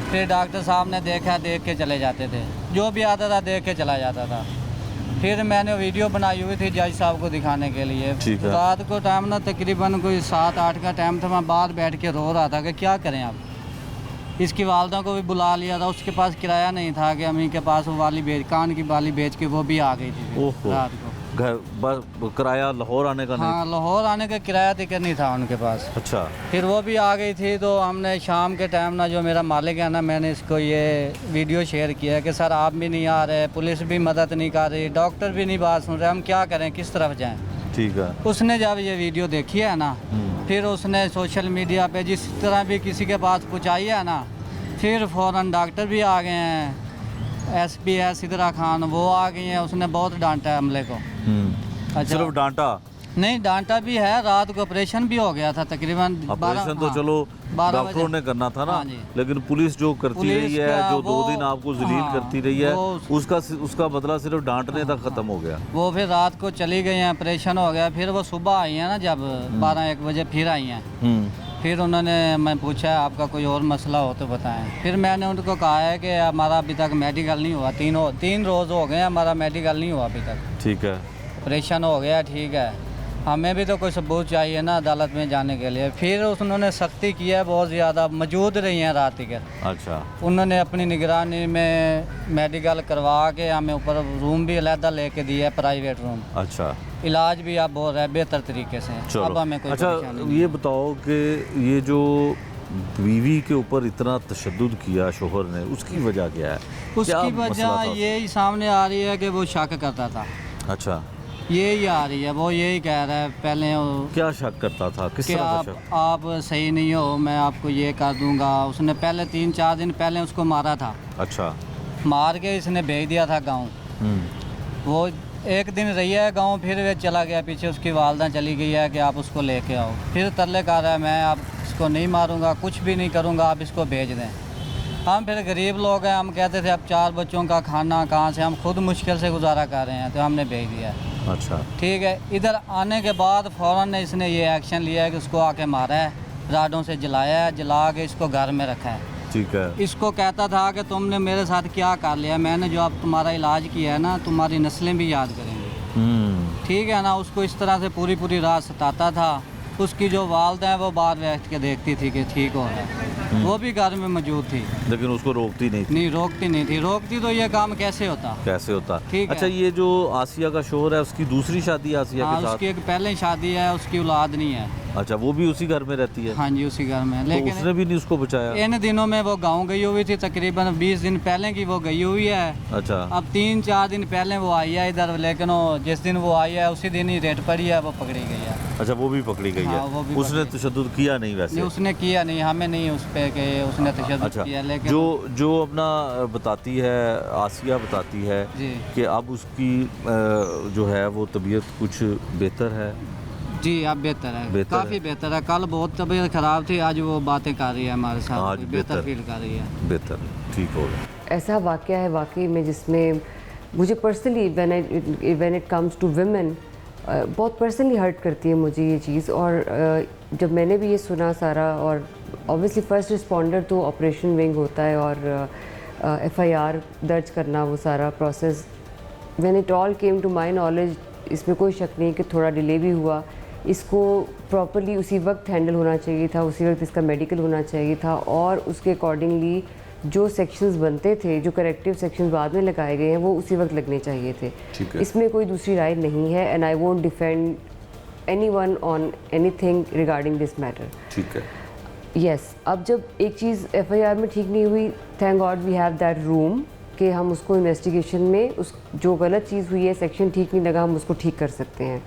फिर डॉक्टर साहब ने देखा, देख के चले जाते थे, जो भी आता था देख के चला जाता था। फिर मैंने वीडियो बनाई हुई थी जज साहब को दिखाने के लिए। ठीक है। रात को टाइम ना तकरीबन कोई 7-8 का टाइम था, मैं बाहर बैठ के रो रहा था कि क्या करें अब। इसकी वालदा को भी बुला लिया था, उसके पास किराया नहीं था कि अम्मी के पास वो वाली बेच, कान की बाली बेच के वो भी आ गई थी ओहो। रात को। घर बस किराया लाहौर आने का नहीं? हाँ, लाहौर आने का किराया टिकट नहीं था उनके पास। अच्छा। फिर वो भी आ गई थी, तो हमने शाम के टाइम ना, जो मेरा मालिक है ना, मैंने इसको ये वीडियो शेयर किया कि सर आप भी नहीं आ रहे, पुलिस भी मदद नहीं कर रही, डॉक्टर भी नहीं बात सुन रहे, हम क्या करें, किस तरफ जाएं। ठीक है। उसने जब ये वीडियो देखी है ना, फिर उसने सोशल मीडिया पे जिस तरह भी किसी के पास पहुँचाई है ना, फिर फ़ौरन डॉक्टर भी आ गए हैं, SP है सिदरा खान, वो आ गई हैं, उसने बहुत डांटा है हमले को। अच्छा, सिर्फ डांटा नहीं, डांटा भी है, रात को ऑपरेशन भी हो गया था तकरीबन 12। ऑपरेशन तो हाँ, चलो 12 डॉक्टरों बजे। ने करना था ना, हाँ जी। लेकिन पुलिस जो करती पुलिस रही है, का जो 2 वो- दिन आपको जलील हाँ, करती रही है, वो- उसका बदला सिर्फ डांटने तक खत्म हो गया। वो फिर रात को चली गई हैं, ऑपरेशन हो गया, फिर वो सुबह आई हैं ना, जब 12-1 बजे फिर आई हैं। फिर उन्होंने, मैं पूछा आपका कोई और मसला हो तो बताएं। फिर मैंने उनको कहा है कि हमारा अभी तक मेडिकल नहीं हुआ, 3 रोज़ हो गए हमारा मेडिकल नहीं हुआ अभी तक, ठीक है। ऑपरेशन हो गया, ठीक है, हमें भी तो कोई सबूत चाहिए ना अदालत में जाने के लिए। फिर उन्होंने सख्ती की है बहुत ज़्यादा, मौजूद रही हैं रात तक। अच्छा। उन्होंने अपनी निगरानी में मेडिकल करवा के हमें ऊपर रूम भी अलहदा लेके दिया है, प्राइवेट रूम। अच्छा। इलाज भी अब हो रहा है बेहतर तरीके से। अब चलो हमें कोई अच्छा, परेशानी नहीं। ये बताओ कि ये जो बीवी के ऊपर इतना तशद्दुद किया शोहर ने, उसकी वजह क्या है? क्या उसकी मसला वजह था? यही सामने आ रही है कि वो शक करता था, अच्छा। यही आ रही है, वो यही कह रहा है पहले क्या शक करता था, किस कि तरह का शक? आप सही नहीं हो, मैं आपको ये कर दूंगा। उसने पहले 3-4 दिन पहले उसको मारा था, अच्छा। मार के इसने भेज दिया था गाँव। वो 1 दिन रही है गाँव, फिर वे चला गया पीछे, उसकी वालदा चली गई है कि आप उसको लेके आओ। फिर तरले कर रहा है, मैं आप इसको नहीं मारूंगा, कुछ भी नहीं करूंगा, आप इसको भेज दें। हम फिर गरीब लोग हैं, हम कहते थे अब 4 बच्चों का खाना कहाँ से, हम खुद मुश्किल से गुजारा कर रहे हैं, तो हमने भेज दिया। अच्छा। ठीक है, इधर आने के बाद फ़ौरन ने इसने ये एक्शन लिया है कि उसको आके मारा है, राडों से जलाया है, जला के इसको घर में रखा है। ठीक है। इसको कहता था कि तुमने मेरे साथ क्या कर लिया, मैंने जो अब तुम्हारा इलाज किया है ना, तुम्हारी नस्लें भी याद करेंगी। ठीक है ना, उसको इस तरह से पूरी रात सताता था। उसकी जो वालदा है वो बाहर बैठ के देखती थी कि ठीक हो रहा है, वो भी घर में मौजूद थी, लेकिन उसको रोकती नहीं थी। नहीं रोकती नहीं थी, रोकती तो ये काम कैसे होता। कैसे होता? ठीक है। अच्छा, ये जो आसिया का शोहर है, उसकी दूसरी शादी है आसिया हाँ, के साथ? उसकी एक पहले शादी है, उसकी औलाद नहीं है। अच्छा, वो भी उसी घर में रहती है? हाँ जी, उसी घर में। तो लेकिन उसने भी नहीं उसको बचाया? इन दिनों में वो गांव गई हुई थी, तकरीबन 20 दिन पहले की वो गई हुई है। अच्छा। अब 3-4 दिन पहले वो आई है इधर, लेकिन वो जिस दिन वो आई है उसी दिन ही रेड पड़ी है, वो पकड़ी गई है। अच्छा, वो भी पकड़ी गई हाँ, है? वो भी उसने पकड़ी। तशद्दुद किया नहीं वैसे? नहीं, उसने किया नहीं, हमें नहीं उस पे कि उसने तशद्दुद अच्छा। किया, लेकिन जो अपना बताती है, आसिया बताती है जी कि अब उसकी जो है वो तबीयत कुछ बेहतर है। जी, अब बेहतर है, बेहतर काफ़ी है। बेहतर है। कल बहुत तबीयत ख़राब थी, आज वो बातें कर रही है हमारे साथ, आज बेहतर बेहतर। फील कर रही है। बेहतर, ठीक हो गया। ऐसा वाक़या है वाकई में जिसमें मुझे personally when it comes to women बहुत पर्सनली हर्ट करती है मुझे ये चीज़। और जब मैंने भी ये सुना सारा, और ऑब्वियसली फ़र्स्ट रिस्पॉन्डर तो ऑपरेशन विंग होता है, और FIR दर्ज करना, वो सारा process, when it all came to my knowledge, इसमें कोई शक नहीं कि थोड़ा डिले भी हुआ। इसको प्रॉपरली उसी वक्त हैंडल होना चाहिए था, उसी वक्त इसका मेडिकल होना चाहिए था, और उसके अकॉर्डिंगली जो सेक्शंस बनते थे, जो करेक्टिव सेक्शंस बाद में लगाए गए हैं, वो उसी वक्त लगने चाहिए थे। ठीक है। इसमें कोई दूसरी राय नहीं है, and I won't defend anyone on anything regarding this matter. ठीक है। यस, अब जब एक चीज़ FIR में ठीक नहीं हुई, thank God we have that room कि हम उसको इन्वेस्टिगेशन में उस जो गलत चीज़ हुई है, सेक्शन ठीक नहीं लगा, हम उसको ठीक कर सकते हैं।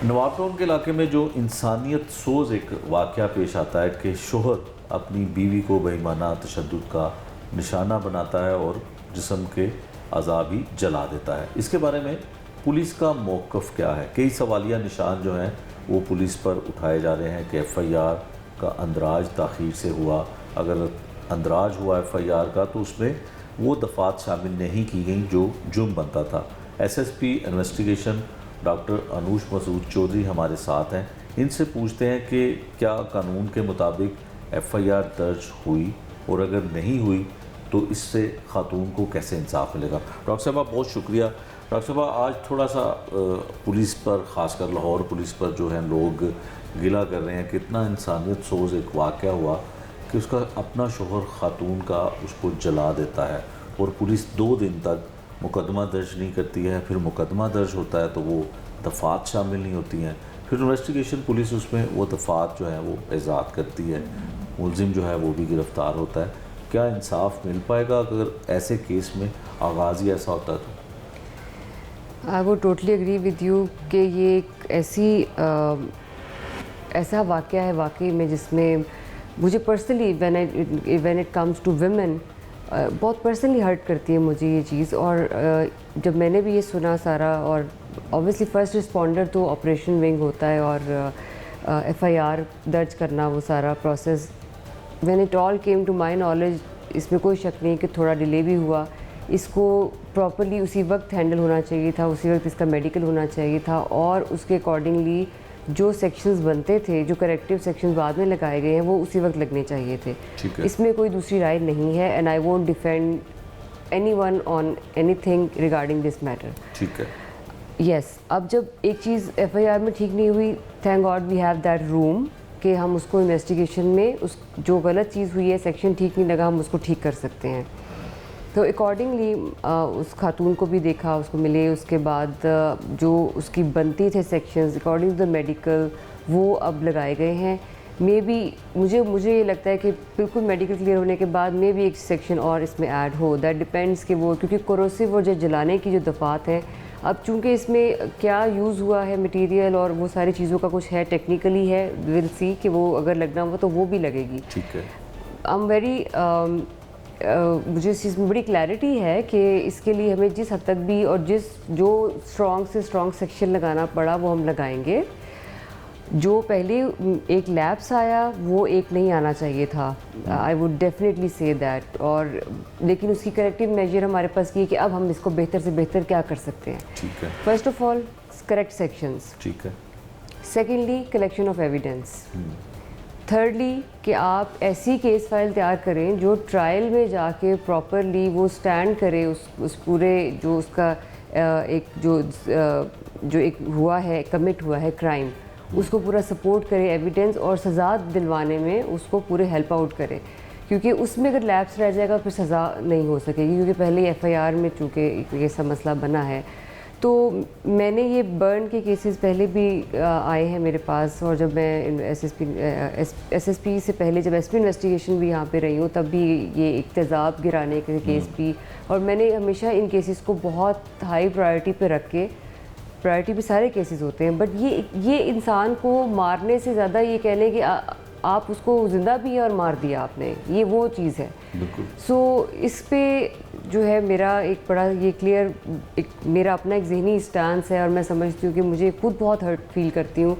नवाब टाउन के इलाके में जो इंसानियत सोज एक वाक़या पेश आता है कि शोहर अपनी बीवी को बेईमाना तशद्दुद का निशाना बनाता है और जिस्म के अज़ा भी जला देता है। इसके बारे में पुलिस का मौक़िफ़ क्या है? कई सवालिया निशान जो हैं वो पुलिस पर उठाए जा रहे हैं कि FIR का अंदराज ताख़ीर से हुआ। अगर अंदराज हुआ FIR का तो उसमें वो दफ़ात शामिल नहीं की गई जो जुर्म बनता था। SSP investigation doctor Anoosh Masood Chaudhry हमारे साथ हैं। इनसे पूछते हैं कि क्या कानून के मुताबिक FIR दर्ज हुई, और अगर नहीं हुई तो इससे खातून को कैसे इंसाफ मिलेगा। डॉक्टर साहब बहुत शुक्रिया। डॉक्टर साहब आज थोड़ा सा पुलिस पर, ख़ासकर लाहौर पुलिस पर जो है लोग गिला कर रहे हैं कि इतना इंसानियत सोज़ एक वाक़या हुआ कि उसका अपना शोहर खातून का उसको जला देता है और पुलिस 2 दिन तक मुकदमा दर्ज नहीं करती है। फिर मुकदमा दर्ज होता है तो वो दफ़ात शामिल नहीं होती हैं। फिर इन्वेस्टिगेशन पुलिस उसमें वो दफ़ात जो है वो इजाद करती है, मुलजिम जो है वो भी गिरफ़्तार होता है। क्या इंसाफ मिल पाएगा अगर ऐसे केस में आगाज़ ही ऐसा होता है तो? I would totally agree with you कि ये एक ऐसा वाक़या है वाकई में जिसमें मुझे personally when it comes to women बहुत पर्सनली हर्ट करती है मुझे ये चीज़। और जब मैंने भी ये सुना सारा, और ऑब्वियसली फ़र्स्ट रिस्पॉन्डर तो ऑपरेशन विंग होता है और FIR दर्ज करना वो सारा process, when it all came to my knowledge इसमें कोई शक नहीं कि थोड़ा डिले भी हुआ। इसको प्रॉपरली उसी वक्त हैंडल होना चाहिए था, उसी वक्त इसका मेडिकल होना चाहिए था, और उसके अकॉर्डिंगली जो सेक्शंस बनते थे, जो करेक्टिव सेक्शंस बाद में लगाए गए हैं, वो उसी वक्त लगने चाहिए थे। इसमें कोई दूसरी राय नहीं है। And I won't defend anyone on anything regarding this matter. ठीक है। यस, अब जब एक चीज़ FIR में ठीक नहीं हुई, thank God we have that room कि हम उसको इन्वेस्टिगेशन में उस जो गलत चीज़ हुई है, सेक्शन ठीक नहीं लगा, हम उसको ठीक कर सकते हैं। तो अकॉर्डिंगली उस खातून को भी देखा, उसको मिले, उसके बाद जो उसकी बनती थे sections according to the medical वो अब लगाए गए हैं। मे बी मुझे ये लगता है कि बिल्कुल मेडिकल क्लियर होने के बाद मे भी एक सेक्शन और इसमें ऐड हो, दैट डिपेंड्स कि वो, क्योंकि कोरोसिव और जो जलाने की जो दफ़ात है, अब चूँकि इसमें क्या यूज़ हुआ है मटेरियल और वो सारी चीज़ों का कुछ है, टेक्निकली है, विल सी कि वो अगर लगना हो तो वो भी लगेगी। ठीक है। आई एम वेरी मुझे इस चीज़ में बड़ी क्लैरिटी है कि इसके लिए हमें जिस हद तक भी और जो स्ट्रॉन्ग से स्ट्रॉन्ग सेक्शन लगाना पड़ा वो हम लगाएंगे। जो पहले एक लैप्स आया वो एक नहीं आना चाहिए था, I would definitely say that. और लेकिन उसकी करेक्टिव मेजर हमारे पास ये कि अब हम इसको बेहतर से बेहतर क्या कर सकते हैं। ठीक है। First of all correct sections, ठीक है। Secondly collection of evidence, thirdly कि आप ऐसी केस फाइल तैयार करें जो ट्रायल में जाके प्रॉपरली वो स्टैंड करे उस पूरे जो उसका जो एक हुआ है, कमिट हुआ है क्राइम, उसको पूरा सपोर्ट करे एविडेंस, और सज़ा दिलवाने में उसको पूरे हेल्प आउट करे। क्योंकि उसमें अगर लैप्स रह जाएगा फिर सज़ा नहीं हो सकेगी, क्योंकि पहले FIR में चूँकि ये सब मसला बना है। तो मैंने ये बर्न के केसेस पहले भी आए हैं मेरे पास, और जब मैं SSP से पहले जब SP इन्वेस्टिगेशन भी यहाँ पे रही हूँ तब भी ये एक तेज़ाब गिराने के केस भी, और मैंने हमेशा इन केसेस को बहुत हाई प्रायोरिटी पे रख के, प्रायोरिटी पे सारे केसेस होते हैं, बट ये इंसान को मारने से ज़्यादा ये कह लें कि आप उसको ज़िंदा भी है और मार दिया आपने, ये वो चीज़ है। सो इस पे जो है मेरा एक बड़ा ये क्लियर मेरा अपना एक ज़हनी स्टांस है, और मैं समझती हूँ कि मुझे खुद बहुत हर्ट फील करती हूँ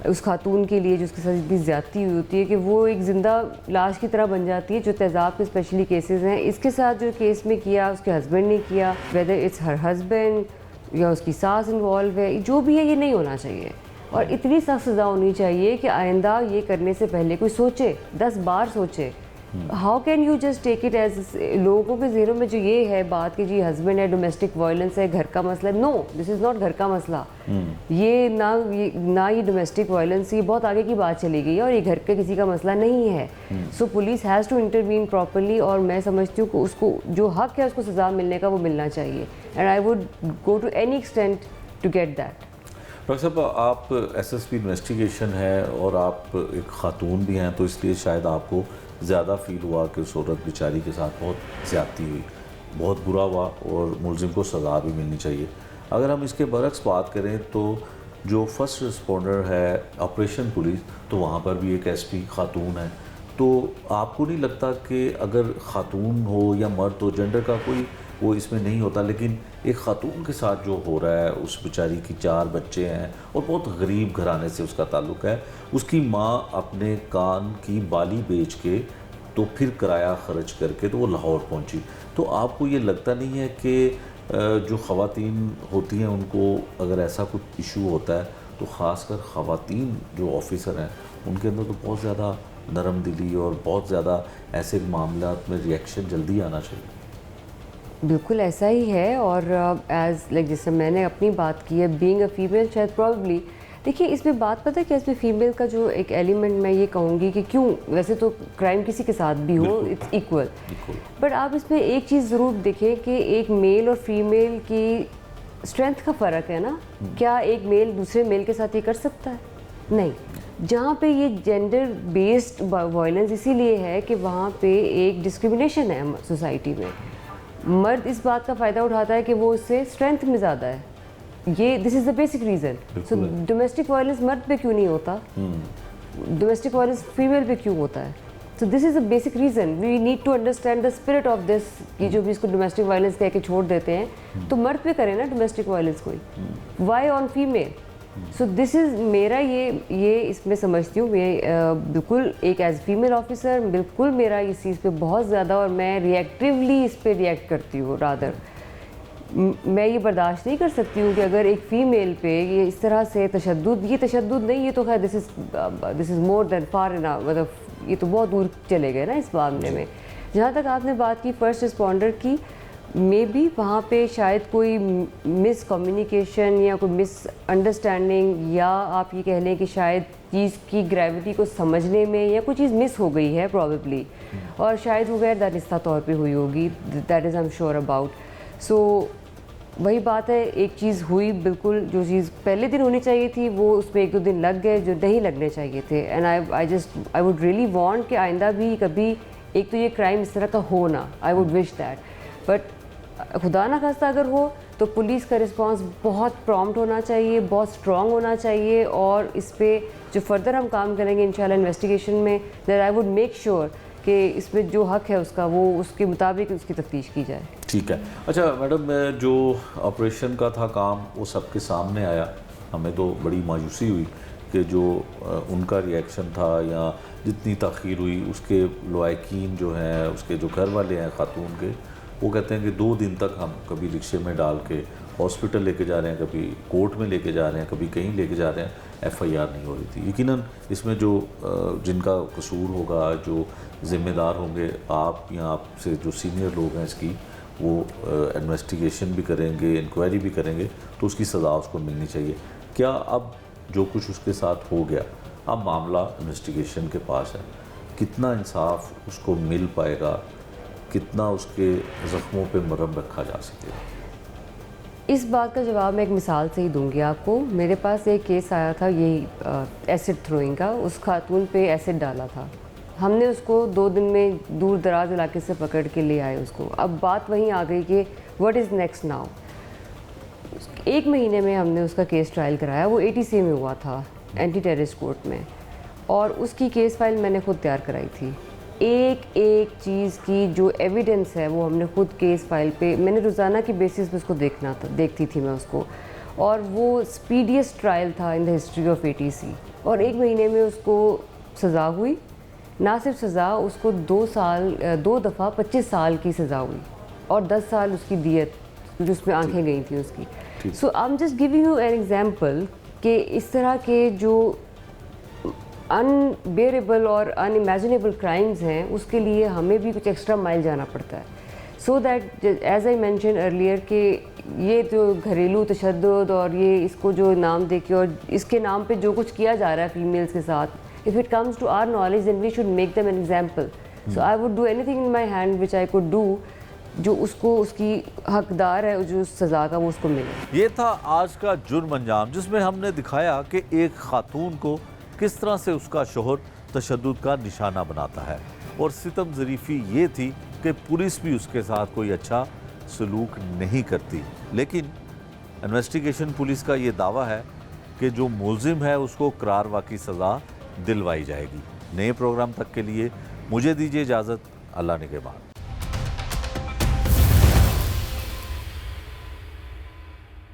उस खातून के लिए जिसके साथ इतनी ज़्यादती हुई होती है कि वो एक ज़िंदा लाश की तरह बन जाती है। जो तेज़ाब के स्पेशली केसेस हैं, इसके साथ जो केस में किया उसके हस्बैंड ने किया, वेदर इट्स हर हस्बैंड या उसकी सास इन्वॉल्व है, जो भी है ये नहीं होना चाहिए। और इतनी सख्त सज़ा होनी चाहिए कि आइंदा ये करने से पहले कोई सोचे, 10 बार सोचे। How can you just take it as, लोगों के ज़हनों में जो ये है बात कि जी हस्बैंड है, डोमेस्टिक वायलेंस है, घर का मसला है। नो, दिस इज़ नॉट घर का मसला। ये ना ये डोमेस्टिक वायलेंस, ये बहुत आगे की बात चली गई है, और ये घर के किसी का मसला नहीं है। So police has to intervene properly, और मैं समझती हूँ कि उसको जो हक है उसको सज़ा मिलने का वो मिलना चाहिए, and I would go to any extent to get that. Doctor साहब, आप SSP इन्वेस्टिगेशन है और आप एक ख़ातून भी हैं, तो इसलिए शायद आपको ज़्यादा फील हुआ कि उस औरत बेचारी के साथ बहुत ज़्यादती हुई, बहुत बुरा हुआ, और मुलजिम को सज़ा भी मिलनी चाहिए। अगर हम इसके बरक्स बात करें तो जो फर्स्ट रिस्पॉन्डर है ऑपरेशन पुलिस, तो वहाँ पर भी एक SP ख़ातून है, तो आपको नहीं लगता कि अगर ख़ातून हो या मर्द हो, जेंडर का कोई वो इसमें नहीं होता, लेकिन एक ख़ातून के साथ जो हो रहा है, उस बेचारी की 4 बच्चे हैं और बहुत गरीब घराने से उसका ताल्लुक़ है, उसकी माँ अपने कान की बाली बेच के तो फिर किराया ख़र्च करके तो वो लाहौर पहुंची। तो आपको ये लगता नहीं है कि जो ख़वातीन होती हैं उनको अगर ऐसा कुछ इशू होता है तो ख़ासकर ख़वातीन जो ऑफिसर हैं उनके अंदर तो बहुत ज़्यादा नरम दिली और बहुत ज़्यादा ऐसे मामलात में रिएक्शन जल्दी आना चाहिए? बिल्कुल ऐसा ही है। और एज लाइक जैसे मैंने अपनी बात की है, बीइंग अ फीमेल, शायद प्रॉब्ली देखिए इसमें बात पता है कि इसमें फ़ीमेल का जो एक एलिमेंट मैं ये कहूँगी कि क्यों, वैसे तो क्राइम किसी के साथ भी हो इट्स इक्वल, बट आप इसमें एक चीज़ ज़रूर देखें कि एक मेल और फीमेल की स्ट्रेंथ का फ़र्क है ना। क्या एक मेल दूसरे मेल के साथ ये कर सकता है? नहीं। जहाँ पे ये जेंडर बेस्ड वायलेंस इसीलिए है कि वहाँ पे एक डिस्क्रिमिनेशन है सोसाइटी में। मर्द इस बात का फ़ायदा उठाता है कि वो उससे स्ट्रेंथ में ज़्यादा है, ये this is the basic reason. So domestic violence मर्द पे क्यों नहीं होता, डोमेस्टिक वायलेंस फीमेल पे क्यों होता है? So this is the basic reason. We need to understand the spirit of this कि जो भी इसको डोमेस्टिक वायलेंस कह के छोड़ देते हैं तो मर्द पे करें ना डोमेस्टिक वायलेंस कोई, why on female? So this is मेरा ये इसमें समझती हूँ मैं बिल्कुल एक एज फीमेल ऑफिसर बिल्कुल मेरा इस चीज़ पे बहुत ज़्यादा, और मैं रिएक्टिवली इस पे रिएक्ट करती हूँ। रादर मैं ये बर्दाश्त नहीं कर सकती हूँ कि अगर एक फ़ीमेल पे ये इस तरह से तशद्दुद, ये तशद्दुद नहीं, ये तो खैर दिस इज़ मोर देन फार इना, मतलब ये तो बहुत दूर चले गए ना इस मामले में। जहाँ तक आपने बात की फर्स्ट रिस्पॉन्डर की, मे बी वहाँ पे शायद कोई मिस कम्युनिकेशन या कोई मिस अंडरस्टैंडिंग, या आप ये कह लें कि शायद चीज़ की ग्रेविटी को समझने में या कोई चीज़ मिस हो गई है प्रॉबेबली, और शायद वो गैर दानिस्ता तौर पे हुई होगी, that is I am sure about. So वही बात है, एक चीज़ हुई बिल्कुल, जो चीज़ पहले दिन होनी चाहिए थी वो उसमें 1-2 दिन लग गए जो नहीं लगने चाहिए थे। And I would really want कि आइंदा भी कभी एक तो ये क्राइम इस तरह का हो ना, I would wish that, but खुदा ना खास्ता अगर हो तो पुलिस का रिस्पांस बहुत प्रॉम्प्ट होना चाहिए, बहुत स्ट्रॉन्ग होना चाहिए, और इस पर जो फर्दर हम काम करेंगे इंशाल्लाह इन्वेस्टिगेशन में, that I would make sure कि इसमें जो हक है उसका वो उसके मुताबिक उसकी तफ्तीश की जाए। ठीक है। अच्छा मैडम, जो ऑपरेशन का था काम वो सबके सामने आया, हमें तो बड़ी मायूसी हुई कि जो उनका रिएक्शन था या जितनी ताख़ीर हुई, उसके लवाकिन जो हैं, उसके जो घर वाले हैं ख़ातून के, वो कहते हैं कि 2 दिन तक हम कभी रिक्शे में डाल के हॉस्पिटल लेके जा रहे हैं, कभी कोर्ट में लेके जा रहे हैं, कभी कहीं लेके जा रहे हैं, FIR नहीं हो रही थी। यकीनन इसमें जो जिनका कसूर होगा, जो ज़िम्मेदार होंगे, आप या आपसे जो सीनियर लोग हैं इसकी, वो इन्वेस्टिगेशन भी करेंगे, इंक्वायरी भी करेंगे, तो उसकी सज़ा उसको मिलनी चाहिए। क्या अब जो कुछ उसके साथ हो गया, अब मामला इन्वेस्टिगेशन के पास है, कितना इंसाफ उसको मिल पाएगा, कितना उसके ज़ख्मों पे मरहम रखा जा सकेगा? इस बात का जवाब मैं एक मिसाल से ही दूंगी आपको। मेरे पास एक केस आया था यही एसिड थ्रोइंग का, उस खातून पे एसिड डाला था, हमने उसको 2 दिन में दूर दराज इलाके से पकड़ के ले आए उसको। अब बात वहीं आ गई कि व्हाट इज़ नेक्स्ट नाउ। 1 महीने में हमने उसका केस ट्रायल कराया, वो ATC में हुआ था, एंटी टेररिस्ट कोर्ट में, और उसकी केस फाइल मैंने खुद तैयार कराई थी। एक चीज़ की जो एविडेंस है वो हमने खुद केस फाइल पे, मैंने रोज़ाना की बेसिस पे उसको देखती थी मैं उसको, और वो स्पीडिएस्ट ट्रायल था in the history of ATC, और 1 महीने में उसको सज़ा हुई। ना सिर्फ सज़ा, उसको 2 दफ़ा 25 साल की सज़ा हुई, और 10 साल उसकी दियत, जो उसमें आंखें गई थी उसकी। So I am just giving you an example कि इस तरह के जो अनबेरेबल और अनइमेजिनेबल क्राइम्स हैं, उसके लिए हमें भी कुछ एक्स्ट्रा माइल जाना पड़ता है। So that as I mention earlier कि ये जो घरेलू तशद्दुद और ये इसको जो नाम देके और इसके नाम पे जो कुछ किया जा रहा है फीमेल्स के साथ, if it comes to our knowledge then we should make them an example. So I would do anything in my hand which I could do जो उसको उसकी हकदार है, जो सज़ा का वो उसको मिले। ये था आज का जुर्म अंजाम, जिसमें हमने दिखाया कि एक खातून को किस तरह से उसका शोहर तशद्दुद का निशाना बनाता है, और सितम ज़रीफ़ी ये थी कि पुलिस भी उसके साथ कोई अच्छा सलूक नहीं करती। लेकिन इन्वेस्टिगेशन पुलिस का ये दावा है कि जो मुलजिम है उसको करार वाक़ई सज़ा दिलवाई जाएगी। नए प्रोग्राम तक के लिए मुझे दीजिए इजाज़त। अल्लाह निगहबान।